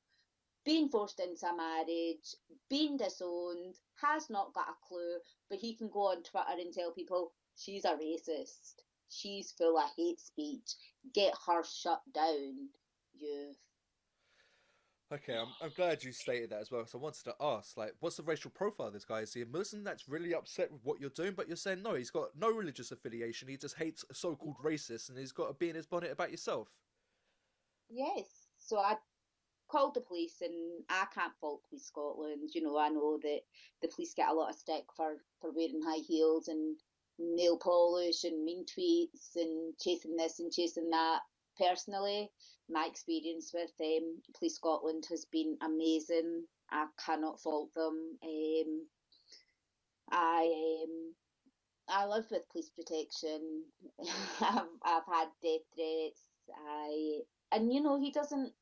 being forced into a marriage, being disowned, has not got a clue, but he can go on Twitter and tell people she's a racist, she's full of hate speech, get her shut down, you. Okay, I'm glad you stated that as well. So I wanted to ask, like, what's the racial profile of this guy? Is he a Muslim that's really upset with what you're doing? But you're saying no, he's got no religious affiliation. He just hates so-called racists, and he's got to be in his bonnet about yourself. Yes. So I called the police, and I can't fault Police Scotland. I know that the police get a lot of stick for wearing high heels and nail polish and mean tweets and chasing this and chasing that. Personally, my experience with Police Scotland has been amazing. I cannot fault them. I I live with police protection. I've had death threats. And he doesn't.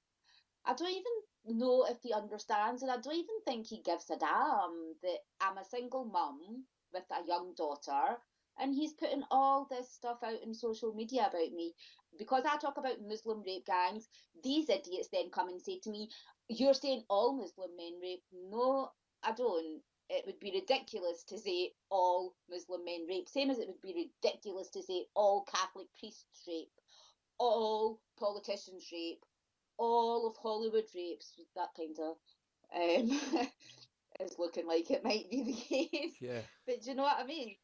I don't even know if he understands, and I don't even think he gives a damn that I'm a single mum with a young daughter, and he's putting all this stuff out in social media about me. Because I talk about Muslim rape gangs, these idiots then come and say to me, "You're saying all Muslim men rape." No, I don't. It would be ridiculous to say all Muslim men rape, same as it would be ridiculous to say all Catholic priests rape, all politicians rape, all of Hollywood rapes. That kind of is looking like it might be the case. Yeah. But do you know what I mean?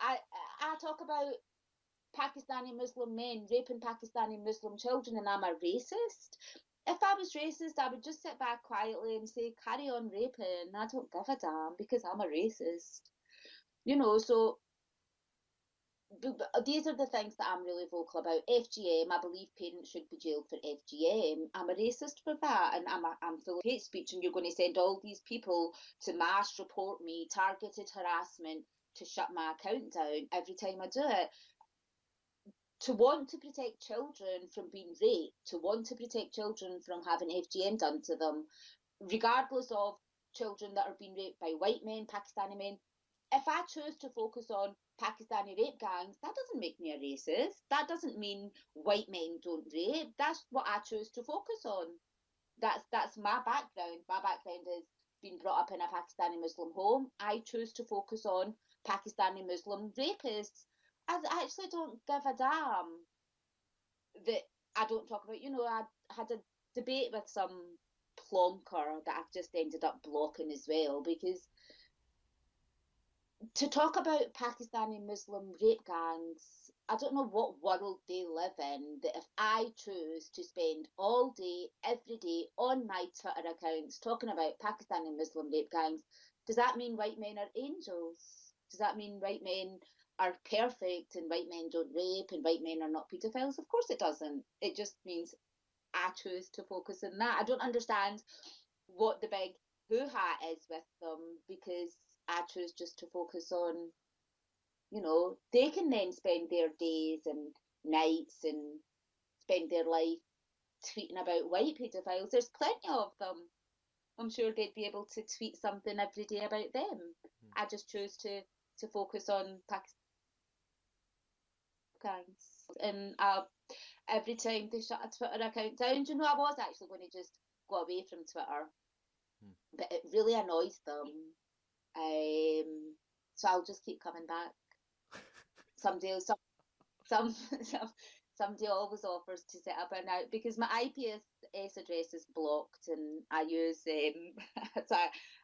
I I talk about Pakistani Muslim men raping Pakistani Muslim children, and I'm a racist. If I was racist, I would just sit back quietly and say, "Carry on raping. I don't give a damn because I'm a racist." So these are the things that I'm really vocal about. FGM, I believe parents should be jailed for FGM. I'm a racist for that, and I'm full of hate speech. And you're going to send all these people to mass report me, targeted harassment, to shut my account down every time I do it. To want to protect children from being raped, to want to protect children from having FGM done to them, regardless of children that are being raped by white men, Pakistani men, if I choose to focus on Pakistani rape gangs, that doesn't make me a racist. That doesn't mean white men don't rape. That's what I choose to focus on. That's my background. My background is being brought up in a Pakistani Muslim home. I choose to focus on Pakistani Muslim rapists. I actually don't give a damn that I don't talk about. I had a debate with some plonker that I've just ended up blocking as well, because to talk about Pakistani Muslim rape gangs, I don't know what world they live in, that if I choose to spend all day, every day on my Twitter accounts talking about Pakistani Muslim rape gangs, does that mean white men are angels? Does that mean white men are perfect and white men don't rape and white men are not paedophiles? Of course it doesn't. It just means I choose to focus on that. I don't understand what the big hoo-ha is with them, because I choose just to focus on, they can then spend their days and nights and spend their life tweeting about white paedophiles. There's plenty of them. I'm sure they'd be able to tweet something every day about them. I just chose to focus on Pakistans. And every time they shut a Twitter account down, I was actually going to just go away from Twitter, but it really annoys them. So I'll just keep coming back. Somebody, somebody always offers to set up an out, because my IPS address is blocked, and I use so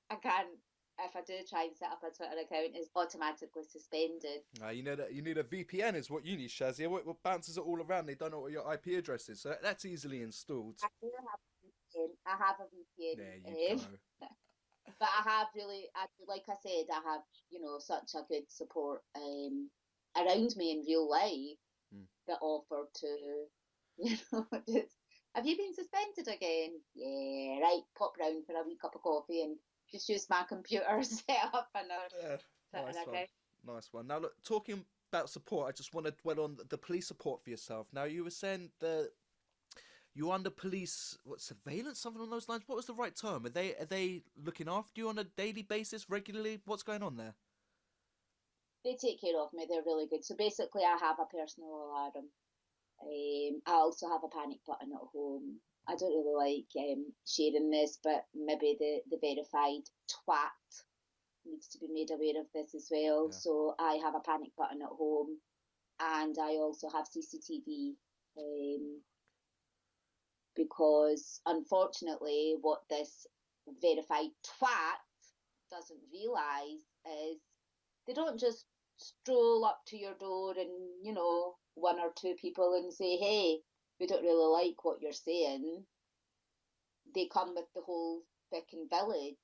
I can't if I do try and set up a Twitter account, is automatically suspended. You need a VPN is what you need, Shazia. What bounces it all around? They don't know what your IP address is, so that's easily installed. I do have a VPN. I have a There you VPN. go. But I have really, like I said, I have, such a good support around me in real life that offer to, just, have you been suspended again? Yeah, right, pop round for a wee cup of coffee and just use my computer, set up another Nice one. account. Nice one. Now, look, talking about support, I just want to dwell on the police support for yourself. Now, you were saying that you're under police, surveillance, something on those lines. What was the right term? Are they looking after you on a daily basis, regularly? What's going on there? They take care of me. They're really good. So basically, I have a personal alarm. I also have a panic button at home. I don't really like sharing this, but maybe the verified twat needs to be made aware of this as well. Yeah. So I have a panic button at home, and I also have CCTV. Because unfortunately, what this verified twat doesn't realise is they don't just stroll up to your door and, one or two people and say, hey, we don't really like what you're saying. They come with the whole fucking village.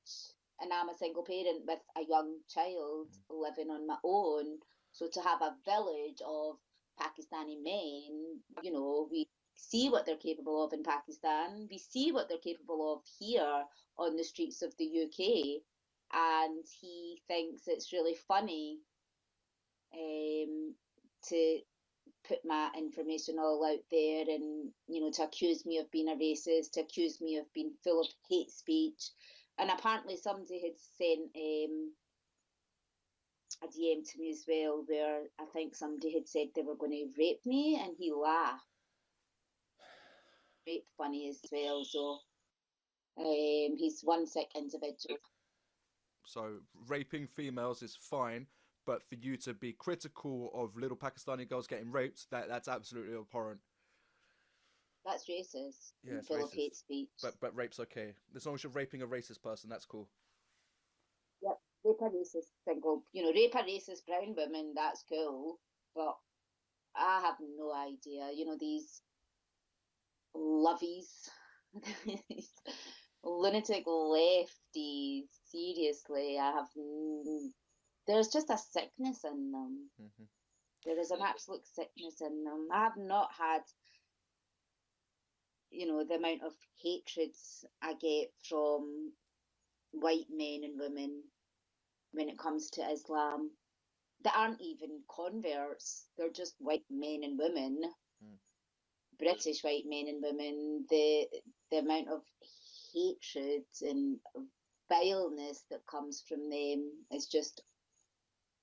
And I'm a single parent with a young child living on my own. So to have a village of Pakistani men, we see what they're capable of in Pakistan. We see what they're capable of here on the streets of the UK. And he thinks it's really funny to put my information all out there and, to accuse me of being a racist, to accuse me of being full of hate speech. And apparently somebody had sent a DM to me as well, where I think somebody had said they were going to rape me, and he laughed. Rape funny as well, so he's one sick individual. So raping females is fine, but for you to be critical of little Pakistani girls getting raped, that's absolutely abhorrent. That's racist. Yeah, it's full racist. of hate speech. But rape's okay. As long as you're raping a racist person, that's cool. Yep, rape a racist single, rape a racist brown woman, that's cool. But I have no idea. These lovies, these lunatic lefties. Seriously, there's just a sickness in them. Mm-hmm. There is an absolute sickness in them. I have not had, the amount of hatred I get from white men and women when it comes to Islam. They aren't even converts. They're just white men and women. British white men and women. The amount of hatred and vileness that comes from them is just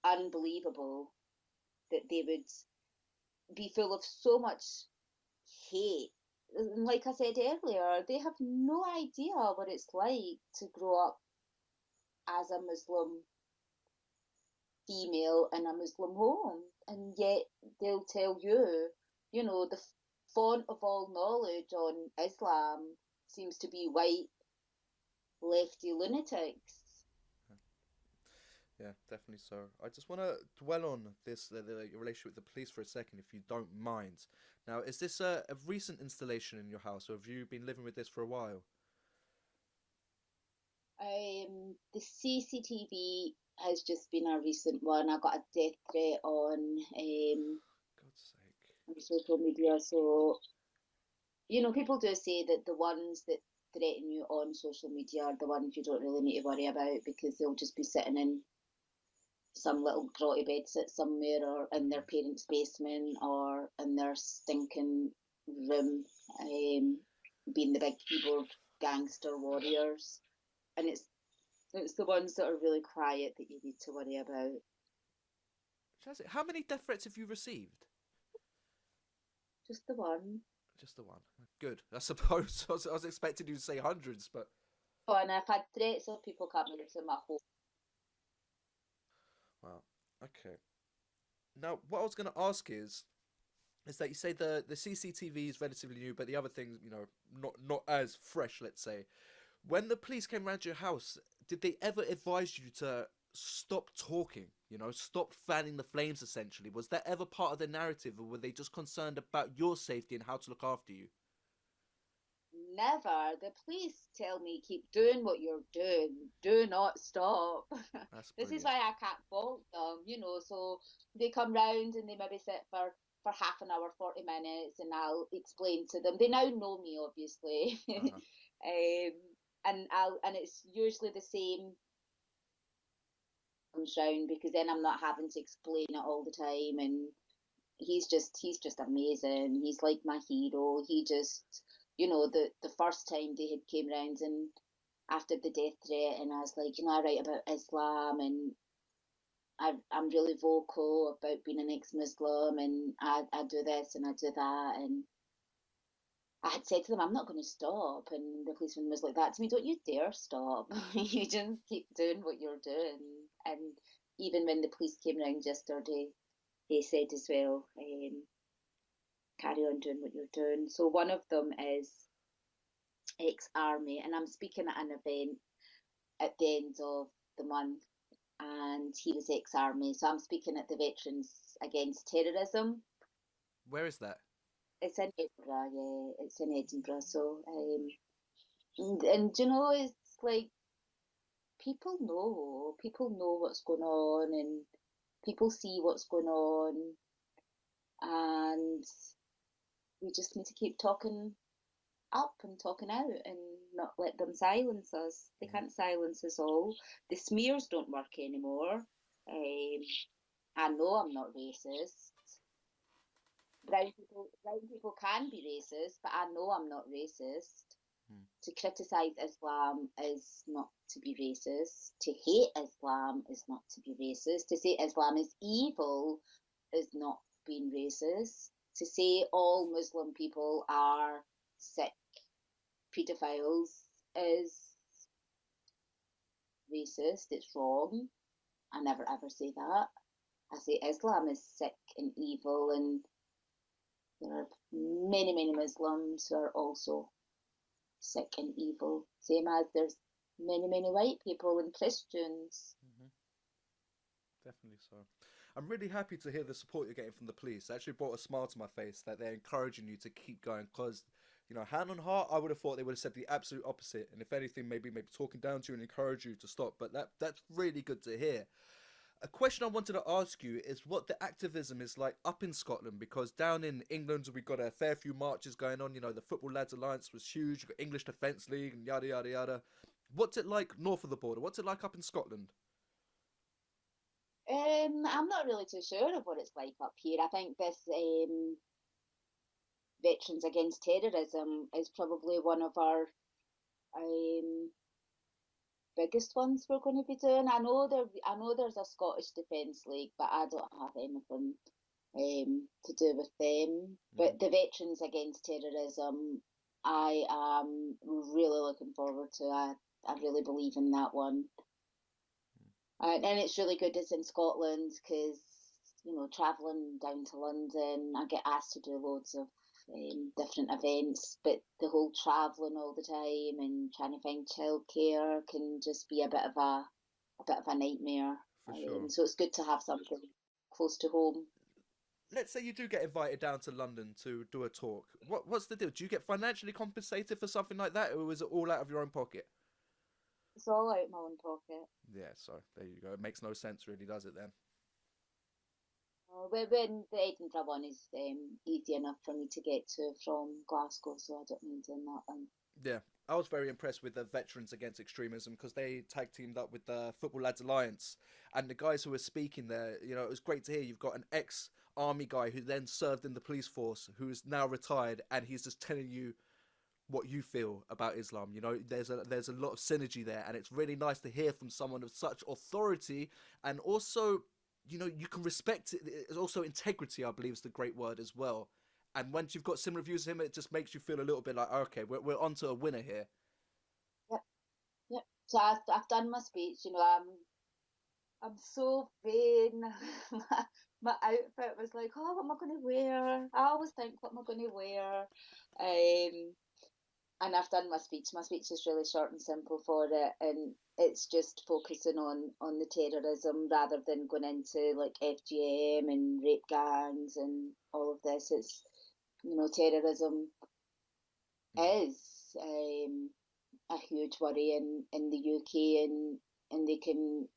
unbelievable, that they would be full of so much hate. Like I said earlier, they have no idea what it's like to grow up as a Muslim female in a Muslim home, and yet they'll tell you, the font of all knowledge on Islam seems to be white lefty lunatics. Yeah, definitely so. I just want to dwell on this, the relationship with the police for a second, if you don't mind. Now, is this a recent installation in your house, or have you been living with this for a while? The CCTV has just been a recent one. I got a death threat on God's sake. on social media. So, people do say that the ones that threaten you on social media are the ones you don't really need to worry about, because they'll just be sitting in some little grotty bedsit somewhere, or in their parents' basement, or in their stinking room, being the big keyboard gangster warriors. And it's the ones that are really quiet that you need to worry about. Shazia, how many death threats have you received? Just the one. Just the one. Good. I suppose I was expecting you to say hundreds, but... Oh, and I've had threats of people coming into my home. Wow. Okay. Now, what I was going to ask is that you say the CCTV is relatively new, but the other things, not as fresh, let's say. When the police came around your house, did they ever advise you to stop talking? Stop fanning the flames. Essentially, was that ever part of the narrative, or were they just concerned about your safety and how to look after you? Never. The police tell me, keep doing what you're doing. Do not stop. That's This is brilliant. why I can't fault them, So they come round and they maybe sit for half an hour, 40 minutes, and I'll explain to them. They now know me, obviously. Uh-huh. And it's usually the same comes round, because then I'm not having to explain it all the time. And he's just amazing. He's like my hero. He just, the first time they had came round, and after the death threat, and I was like, I write about Islam, and I'm really vocal about being an ex-Muslim, and I do this and I do that, and I had said to them, I'm not going to stop. And the policeman was like that to me, don't you dare stop. You just keep doing what you're doing. And even when the police came round yesterday, they said as well, carry on doing what you're doing. So one of them is ex-army, and I'm speaking at an event at the end of the month, and he was ex-army. So I'm speaking at the Veterans Against Terrorism. Where is that? It's in Edinburgh, yeah, it's in Edinburgh. So, and it's like people know what's going on, and people see what's going on, and we just need to keep talking up and talking out, and not let them silence us. They can't silence us all. The smears don't work anymore. I know I'm not racist. Brown people can be racist, but I know I'm not racist. To criticise Islam is not to be racist. To hate Islam is not to be racist. To say Islam is evil is not being racist. To say all Muslim people are sick paedophiles is racist. It's wrong. I never ever say that. I say Islam is sick and evil, and there are many, many Muslims who are also sick and evil, same as there's many, many white people and Christians. Definitely so. I'm really happy to hear the support you're getting from the police. It actually brought a smile to my face that they're encouraging you to keep going, because, hand on heart, I would have thought they would have said the absolute opposite, and if anything, maybe talking down to you and encourage you to stop. But that's really good to hear. A question I wanted to ask you is what the activism is like up in Scotland, because down in England we've got a fair few marches going on. The Football Lads Alliance was huge. You've got English Defence League and yada yada yada. What's it like north of the border? What's it like up in Scotland? I'm not really too sure of what it's like up here. I think this Veterans Against Terrorism is probably one of our biggest ones we're going to be doing. I know there's a Scottish Defence League, but I don't have anything to do with them. But the Veterans Against Terrorism, I am really looking forward to. I really believe in that one. And it's really good it's in Scotland, because, travelling down to London, I get asked to do loads of different events, but the whole travelling all the time and trying to find childcare can just be a bit of a nightmare. For sure. So it's good to have something close to home. Let's say you do get invited down to London to do a talk. What's the deal? Do you get financially compensated for something like that, or is it all out of your own pocket? It's all out of my own pocket. Yeah, so there you go. It makes no sense, really, does it then? When the Edinburgh one is easy enough for me to get to from Glasgow, so I don't mind doing that one. Yeah, I was very impressed with the Veterans Against Extremism, because they tag teamed up with the Football Lads Alliance, and the guys who were speaking there. It was great to hear. You've got an ex-army guy who then served in the police force, who is now retired, and he's just telling you what you feel about Islam. There's a lot of synergy there, and it's really nice to hear from someone of such authority, and also, you can respect it. It's also integrity, I believe, is the great word as well. And once you've got similar views to him, it just makes you feel a little bit like, okay, we're onto a winner here. Yep, yep. So I've done my speech. I'm so vain. my outfit was like, oh, what am I going to wear? I always think, what am I going to wear? and I've done my speech. My speech is really short and simple for it, and it's just focusing on the terrorism rather than going into like FGM and rape gangs and all of this. It's, terrorism is a huge worry in the UK, and they can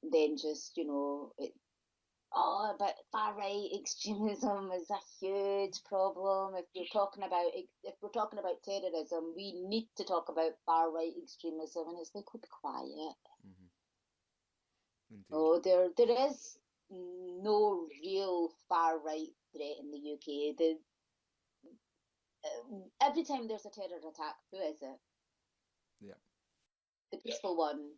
then just, but far right extremism is a huge problem. If we're talking about terrorism, we need to talk about far right extremism, and it's like, oh, be quiet. Indeed. Oh, there is no real far right threat in the UK. Every time there's a terror attack, who is it? Yeah. The peaceful one.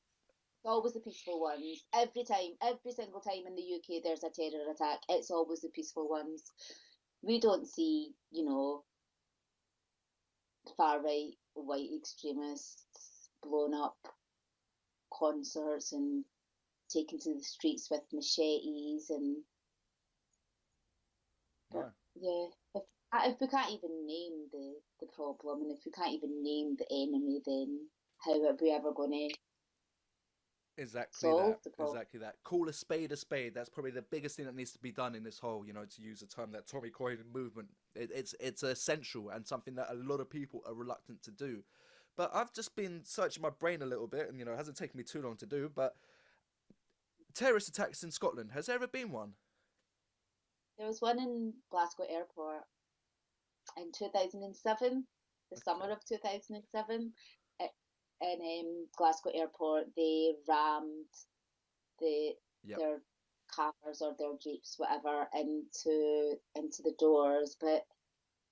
It's always the peaceful ones. Every single time in the UK there's a terror attack, it's always the peaceful ones. We don't see, far right white extremists blowing up concerts and taken to the streets with machetes and. But, yeah. If we can't even name the problem, and if we can't even name the enemy, then how are we ever going to solve the problem? Exactly that. Call a spade a spade. That's probably the biggest thing that needs to be done in this whole, to use a term that Tommy coined, movement. It's essential and something that a lot of people are reluctant to do. But I've just been searching my brain a little bit, and it hasn't taken me too long to do. But terrorist attacks in Scotland, has there ever been one? There was one in Glasgow Airport in 2007, the summer of 2007. In Glasgow Airport, they rammed their cars or their jeeps, whatever, into the doors. But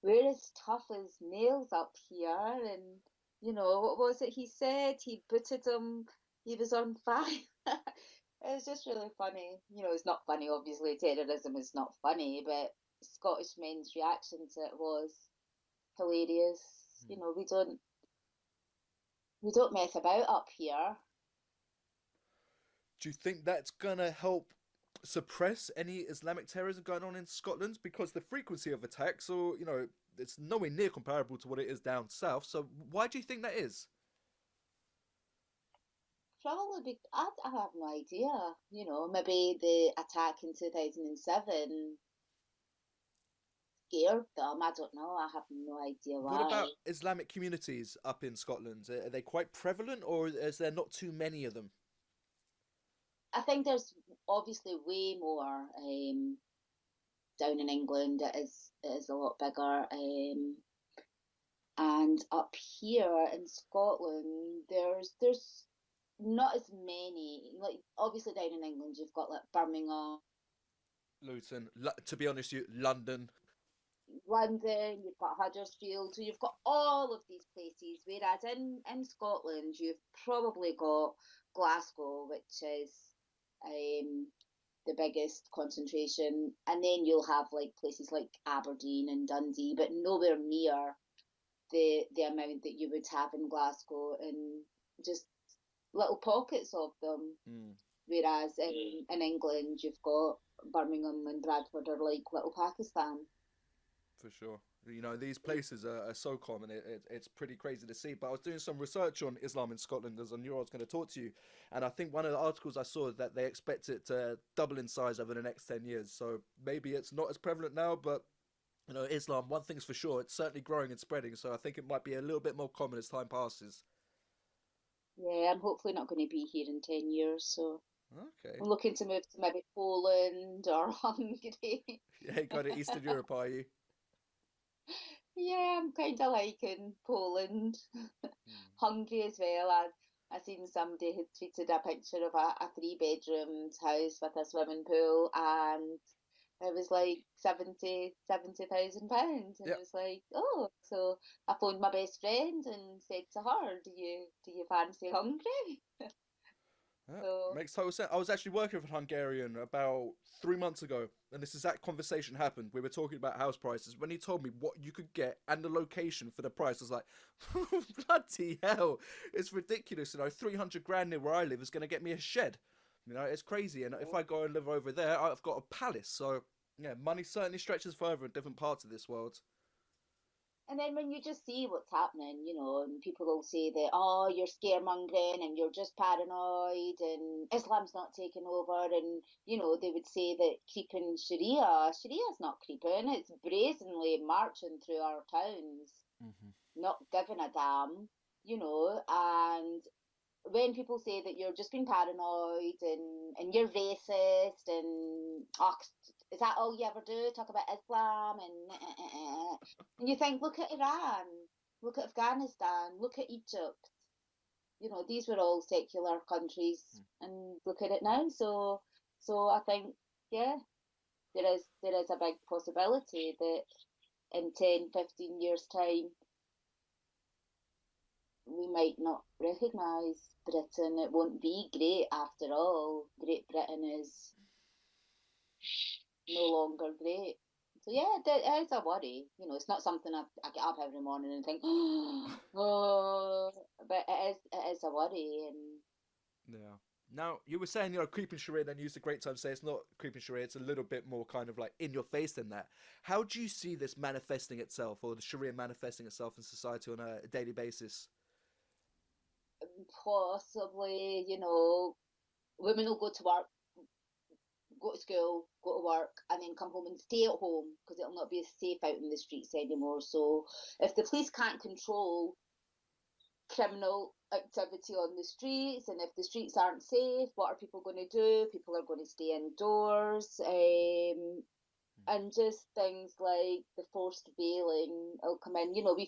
we're as tough as nails up here, and what was it he said? He booted him. He was on fire. It was just really funny. It's not funny, obviously. Terrorism is not funny, but Scottish men's reaction to it was hilarious. We don't mess about up here. Do you think that's gonna help suppress any Islamic terrorism going on in Scotland? Because the frequency of attacks, or it's nowhere near comparable to what it is down south. So why do you think that is? Probably, I have no idea. Maybe the attack in 2007 scared them. I don't know. I have no idea why. What about Islamic communities up in Scotland? Are they quite prevalent, or is there not too many of them? I think there's obviously way more down in England. It is a lot bigger. And up here in Scotland, there's not as many. Like, obviously down in England, you've got like Birmingham, Luton. To be honest, London. You've got Huddersfield, so you've got all of these places. Whereas in Scotland, you've probably got Glasgow, which is the biggest concentration, and then you'll have like places like Aberdeen and Dundee, but nowhere near the amount that you would have in Glasgow, and just little pockets of them. Whereas in England, you've got Birmingham and Bradford are like little Pakistan. For sure. These places are so common. It's pretty crazy to see. But I was doing some research on Islam in Scotland, as I knew I was going to talk to you. And I think one of the articles I saw that they expect it to double in size over the next 10 years. So maybe it's not as prevalent now, but, Islam, one thing's for sure, it's certainly growing and spreading. So I think it might be a little bit more common as time passes. Yeah, I'm hopefully not going to be here in 10 years, so okay. I'm looking to move to maybe Poland or Hungary. Yeah, you got it, Eastern Europe, are you? Yeah, I'm kind of liking Poland. Hungary as well. I seen somebody had tweeted a picture of a 3-bedroom house with a swimming pool, and it was like £70,000, and it was like, oh. So I phoned my best friend and said to her, "Do you fancy Hungary?" So, makes total sense. I was actually working with a Hungarian about 3 months ago, and this exact conversation happened. We were talking about house prices. When he told me what you could get and the location for the price, I was like, bloody hell, it's ridiculous. 300 grand near where I live is going to get me a shed. It's crazy. And if I go and live over there, I've got a palace. So, yeah, money certainly stretches further in different parts of this world. And then when you just see what's happening, and people will say that, oh, you're scaremongering and you're just paranoid and Islam's not taking over. And, they would say that creeping Sharia's not creeping. It's brazenly marching through our towns, not giving a damn, and when people say that you're just being paranoid and you're racist and is that all you ever do? Talk about Islam and you think, look at Iran, look at Afghanistan, look at Egypt. These were all secular countries, and look at it now. So I think, yeah, there is a big possibility that in 10, 15 years' time we might not recognise Britain. It won't be great after all. Great Britain is no longer great. So yeah, it is a worry. It's not something I get up every morning and think, oh, but it is a worry. And yeah. Now, you were saying, creeping Sharia, then you used a great time to say it's not creeping Sharia, it's a little bit more kind of like in your face than that. How do you see this manifesting itself, or the Sharia manifesting itself in society on a daily basis? possibly, women will go to work, go to school, go to work, and then come home and stay at home because it'll not be safe out in the streets anymore. So if the police can't control criminal activity on the streets, and if the streets aren't safe, what are people going to do? People are going to stay indoors. And just things like the forced veiling will come in. We've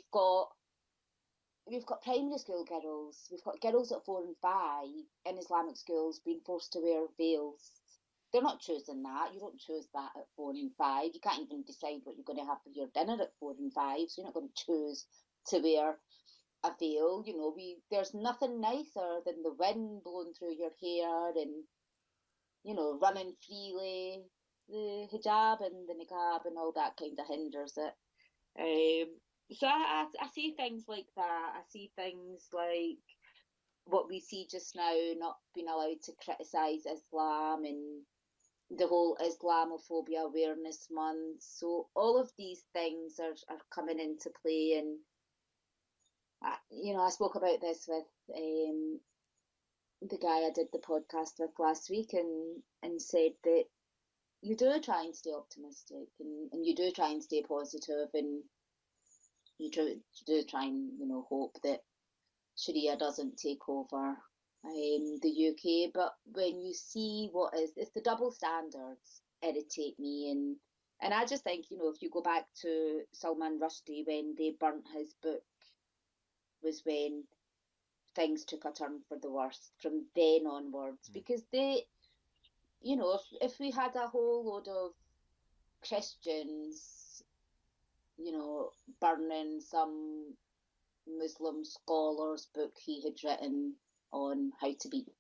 got primary school girls. We've got girls at 4 and 5 in Islamic schools being forced to wear veils. They're not choosing that. You don't choose that at 4 and 5. You can't even decide what you're going to have for your dinner at 4 and 5. So you're not going to choose to wear a veil. There's nothing nicer than the wind blowing through your hair and running freely. The hijab and the niqab and all that kind of hinders it. So I see things like that. I see things like what we see just now, not being allowed to criticise Islam and the whole Islamophobia Awareness Month. So all of these things are coming into play. And, I spoke about this with the guy I did the podcast with last week and said that you do try and stay optimistic and you do try and stay positive and you do try and hope that Sharia doesn't take over the UK. But when you see it's the double standards irritate me. And I just think, if you go back to Salman Rushdie, when they burnt his book was when things took a turn for the worst from then onwards. Because they, if we had a whole load of Christians, burning some Muslim scholar's book he had written on how to beat,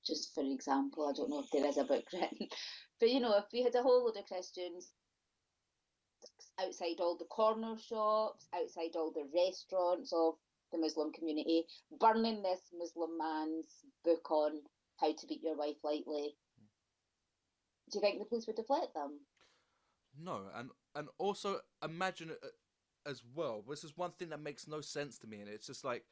just for example, I don't know if there is a book written, but if we had a whole load of Christians outside all the corner shops, outside all the restaurants of the Muslim community, burning this Muslim man's book on how to beat your wife lightly, do you think the police would have let them? No, and also imagine it as well. This is one thing that makes no sense to me, and it's just like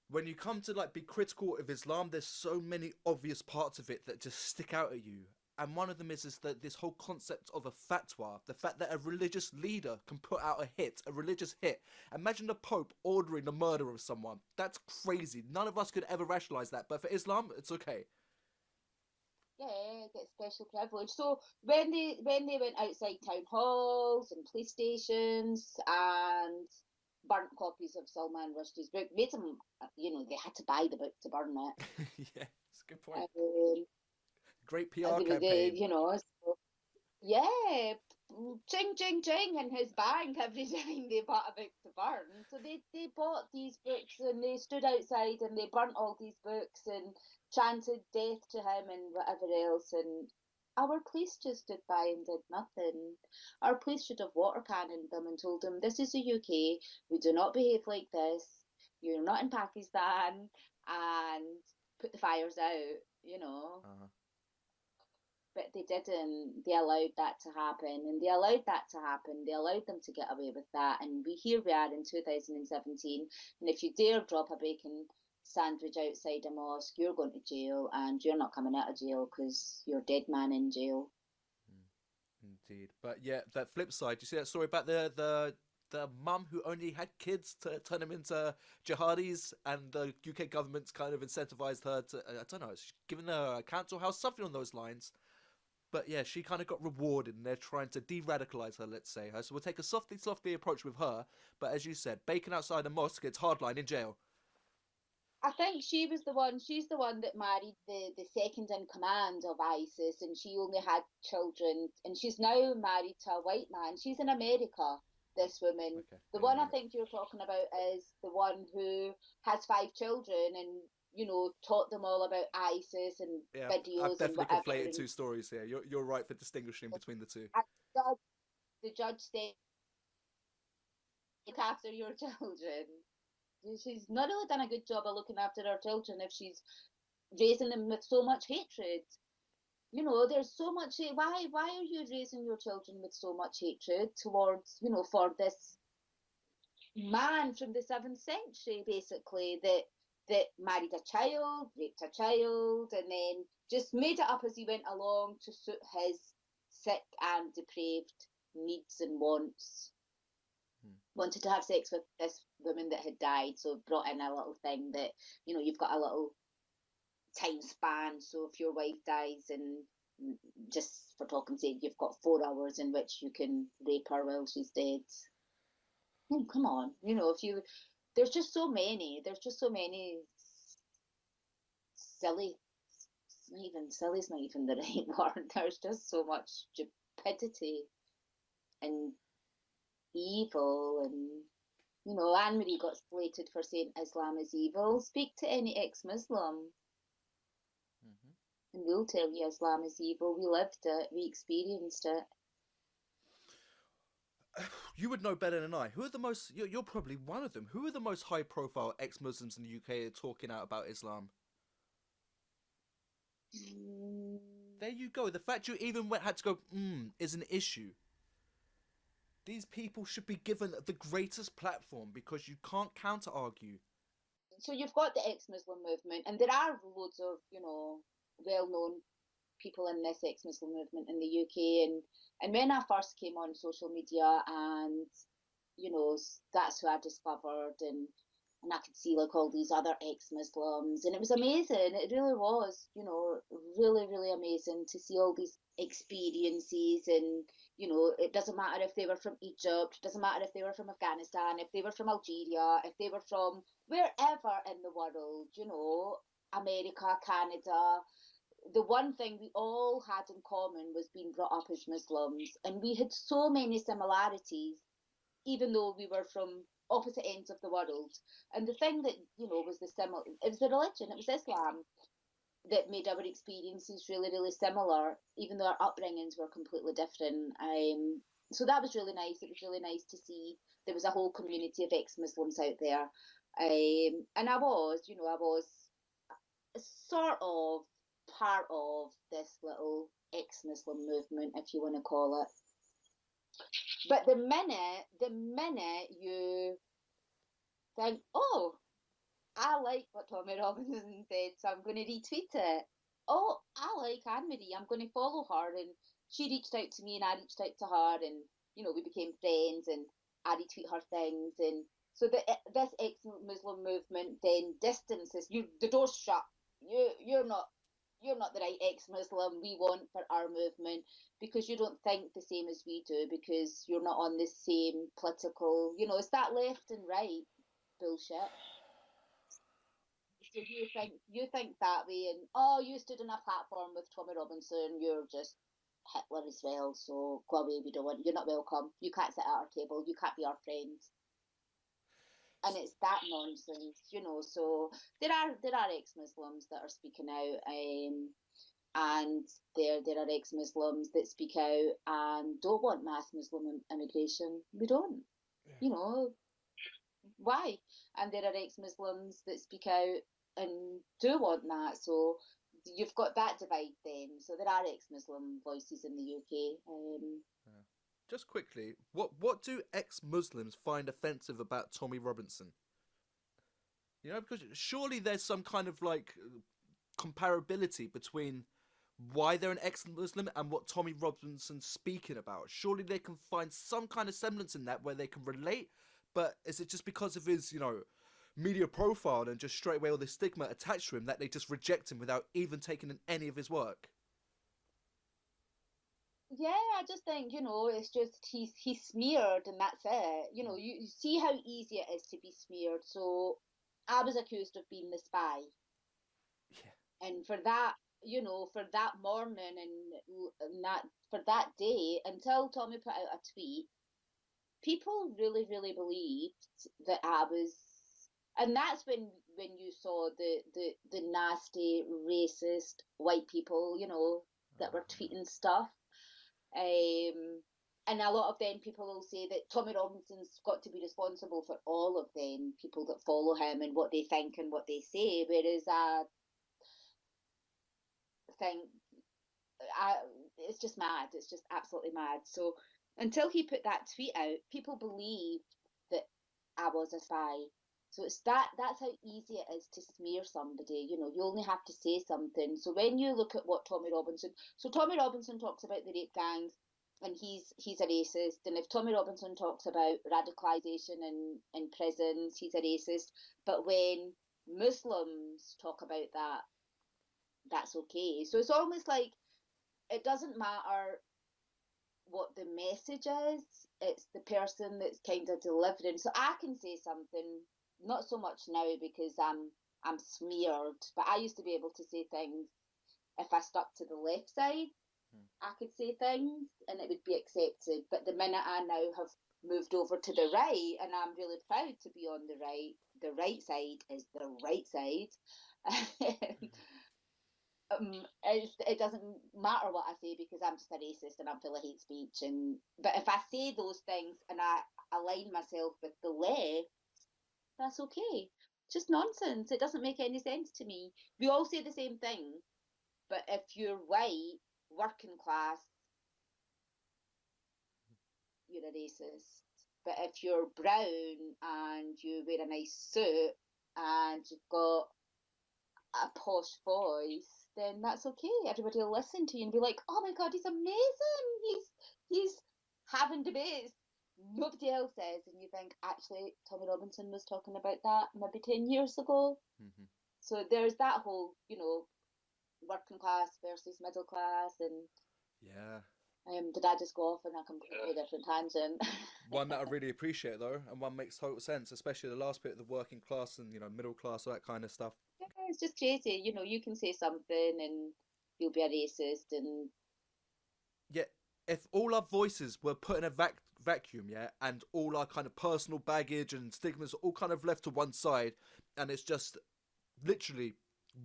when you come to like be critical of Islam, there's so many obvious parts of it that just stick out at you. And one of them is that this whole concept of a fatwa, the fact that a religious leader can put out a religious hit. Imagine the Pope ordering the murder of someone. That's crazy. None of us could ever rationalize that, but for Islam, it's okay. Yeah, get special privilege. So when they went outside town halls and police stations and burnt copies of Salman Rushdie's book, made them, they had to buy the book to burn it. Yeah, it's a good point. Great PR campaign. So, yeah, ching, ching, ching in his bank every time they bought a book to burn. So they bought these books and they stood outside and they burnt all these books and chanted death to him and whatever else. And our police just stood by and did nothing. Our police should have water cannoned them and told them, this is the UK, we do not behave like this, you're not in Pakistan, and put the fires out, Uh-huh. but they didn't. They allowed that to happen, and they allowed that to happen. They allowed them to get away with that, and here we are in 2017. And if you dare drop a bacon sandwich outside a mosque, you're going to jail, and you're not coming out of jail because you're dead man in jail. Indeed, but yeah, that flip side. You see that story about the mum who only had kids to turn them into jihadis, and the UK government's kind of incentivized her to, I don't know, given her a council house, something on those lines. But yeah, she kind of got rewarded, and they're trying to de-radicalize her, let's say. So we'll take a softly approach with her. But as you said, bacon outside a mosque, it's hardline in jail. I think she's the one that married the second in command of ISIS, and she only had children, and she's now married to a white man. She's in America, this woman. Okay. The one I think you're talking about is the one who has 5 children and, taught them all about ISIS and Yeah, videos I've definitely and whatever. conflated two stories here. You're right for distinguishing between the two. The judge said, look after your children. She's not really done a good job of looking after her children if she's raising them with so much hatred. There's so much. Why are you raising your children with so much hatred towards, for this man from the 7th century, basically, that married a child, raped a child, and then just made it up as he went along to suit his sick and depraved needs and wants. Wanted to have sex with this woman that had died, so brought in a little thing that, you've got a little time span, so if your wife dies, and just for talking sake, you've got 4 hours in which you can rape her while she's dead. Come on, there's just so many silly, silly's not even the right word, there's just so much stupidity and evil, and Anne-Marie got slated for saying Islam is evil. Speak to any ex-Muslim and we'll tell you Islam is evil. We lived it, we experienced it. You would know better than I. Who are the most, you're probably one of them, who are the most high profile ex-Muslims in the UK talking out about Islam? There you go. The fact you even had to go is an issue. These people should be given the greatest platform because you can't counter-argue. So you've got the ex-Muslim movement, and there are loads of, well-known people in this ex-Muslim movement in the UK. And when I first came on social media, and, that's who I discovered, and I could see like all these other ex-Muslims, and it was amazing. It really was, really, really amazing to see all these experiences. And it doesn't matter if they were from Egypt, it doesn't matter if they were from Afghanistan, if they were from Algeria, if they were from wherever in the world, America, Canada. The one thing we all had in common was being brought up as Muslims, and we had so many similarities, even though we were from opposite ends of the world. And the thing that, was it was the religion, it was Islam, that made our experiences really, really similar, even though our upbringings were completely different. So that was really nice. It was really nice to see there was a whole community of ex-Muslims out there. And I was sort of part of this little ex-Muslim movement, if you want to call it. But the minute you think, oh, I like what Tommy Robbinson said, so I'm going to retweet it. Oh, I like Anne-Marie, I'm going to follow her. And she reached out to me and I reached out to her, and, we became friends, and I retweet her things. And so this ex-Muslim movement then distances you. The door's shut. You're not the right ex-Muslim we want for our movement, because you don't think the same as we do, because you're not on the same political, it's that left and right bullshit. So you think that way, and you stood on a platform with Tommy Robinson, you're just Hitler as well, so go away, you're not welcome, you can't sit at our table, you can't be our friends. And it's that nonsense, so there are ex-Muslims that are speaking out, and there are ex-Muslims that speak out and don't want mass Muslim immigration. We don't, why? And there are ex-Muslims that speak out and do want that. So you've got that divide then. So there are ex-Muslim voices in the UK. Yeah. Just quickly, what do ex-Muslims find offensive about Tommy Robinson? You know, because surely there's some kind of like comparability between why they're an ex-Muslim and what Tommy Robinson's speaking about. Surely they can find some kind of semblance in that where they can relate. But is it just because of his, media profile and just straight away all the stigma attached to him that they just reject him without even taking in any of his work? Yeah, I just think, it's just he's smeared and that's it. You see how easy it is to be smeared. So I was accused of being the spy. Yeah. And for that, for that morning and that for that day, until Tommy put out a tweet, people really, really believed that I was, and that's when you saw the nasty, racist white people, that were tweeting stuff. And a lot of them people will say that Tommy Robinson's got to be responsible for all of them people that follow him and what they think and what they say, whereas I think it's just mad. It's just absolutely mad. So until he put that tweet out, people believed that I was a spy. So that's how easy it is to smear somebody. You only have to say something. So when you look at what Tommy Robinson talks about the rape gangs, and he's a racist. And if Tommy Robinson talks about radicalisation in prisons, he's a racist. But when Muslims talk about that, that's okay. So it's almost like it doesn't matter what the message is, it's the person that's kind of delivering. So I can say something, not so much now because I'm smeared, but I used to be able to say things if I stuck to the left side. I could say things and it would be accepted. But the minute I now have moved over to the right, and I'm really proud to be on the right side is the right side. It doesn't matter what I say because I'm just a racist and I'm full of hate speech. But if I say those things and I align myself with the left, that's okay. It's just nonsense. It doesn't make any sense to me. We all say the same thing, but if you're white, working class, you're a racist. But if you're brown and you wear a nice suit and you've got a posh voice, then that's okay. Everybody will listen to you and be like, "Oh my God, he's amazing! He's having debates nobody else is," and you think actually Tommy Robinson was talking about that maybe 10 years ago. Mm-hmm. So there's that whole, working class versus middle class, and yeah. Did I just go off on a completely different tangent? One that I really appreciate though, and one makes total sense, especially the last bit of the working class and middle class, all that kind of stuff. Yeah, it's just crazy. You can say something and you'll be a racist, and yeah, if all our voices were put in a vacuum, yeah, and all our kind of personal baggage and stigmas are all kind of left to one side, and it's just literally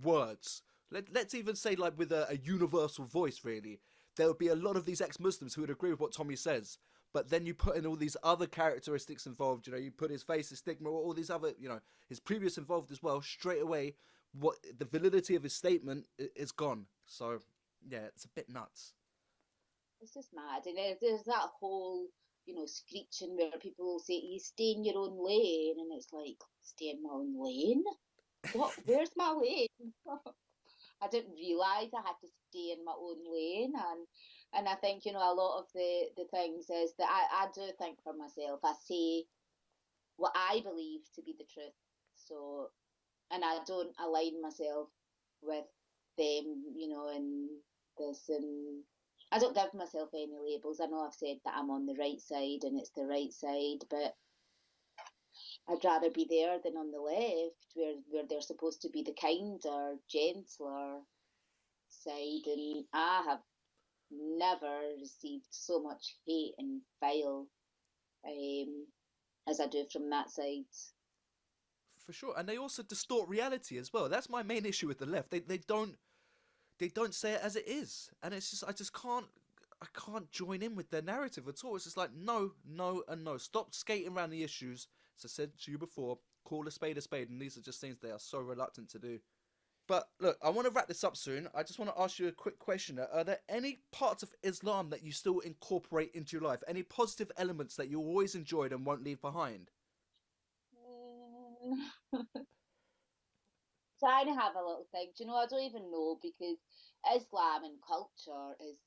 words. Let's even say like with a universal voice, really. There would be a lot of these ex-Muslims who would agree with what Tommy says, but then you put in all these other characteristics involved, you put his face, his stigma, all these other, his previous involved as well, straight away, what the validity of his statement is gone. So, yeah, it's a bit nuts. it's just mad. And there's that whole, screeching where people will say, "You stay in your own lane," and it's like, stay in my own lane? What? Where's my lane? I didn't realise I had to stay in my own lane, and I think a lot of the things is that I do think for myself. I say what I believe to be the truth. So, and I don't align myself with them, and this, and I don't give myself any labels. I know I've said that I'm on the right side and it's the right side, but I'd rather be there than on the left, where they're supposed to be the kinder, gentler side. And I have never received so much hate and vile as I do from that side. For sure, and they also distort reality as well. That's my main issue with the left. They don't say it as it is, and it's just I can't join in with their narrative at all. It's just like no, no, and no. Stop skating around the issues. As I said to you before, call a spade, and these are just things they are so reluctant to do. But look, I want to wrap this up soon. I just want to ask you a quick question. Are there any parts of Islam that you still incorporate into your life? Any positive elements that you always enjoyed and won't leave behind? Mm. Trying to have a little think. Do you know, I don't even know because Islam and culture is,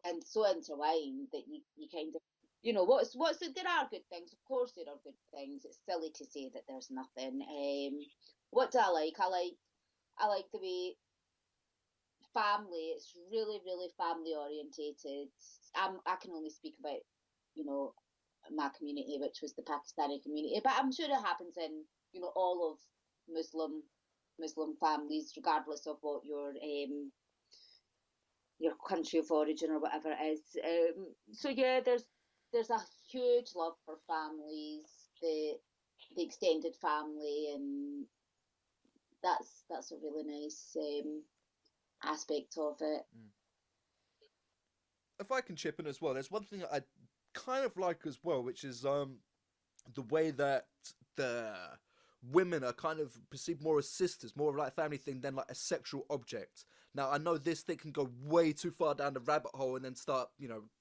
and so intertwined that you kind of, there are good things. Of course, there are good things. It's silly to say that there's nothing. What do I like? I like the way family. It's really, really family orientated. I can only speak about, you know, my community, which was the Pakistani community, but I'm sure it happens in, all of Muslim Muslim families, regardless of what your country of origin or whatever it is. So yeah, there's a huge love for families, the extended family, and that's a really nice aspect of it. Mm. If I can chip in as well, there's one thing that I kind of like as well, which is the way that the women are kind of perceived more as sisters, more of like a family thing than like a sexual object. Now I know this thing can go way too far down the rabbit hole and then start,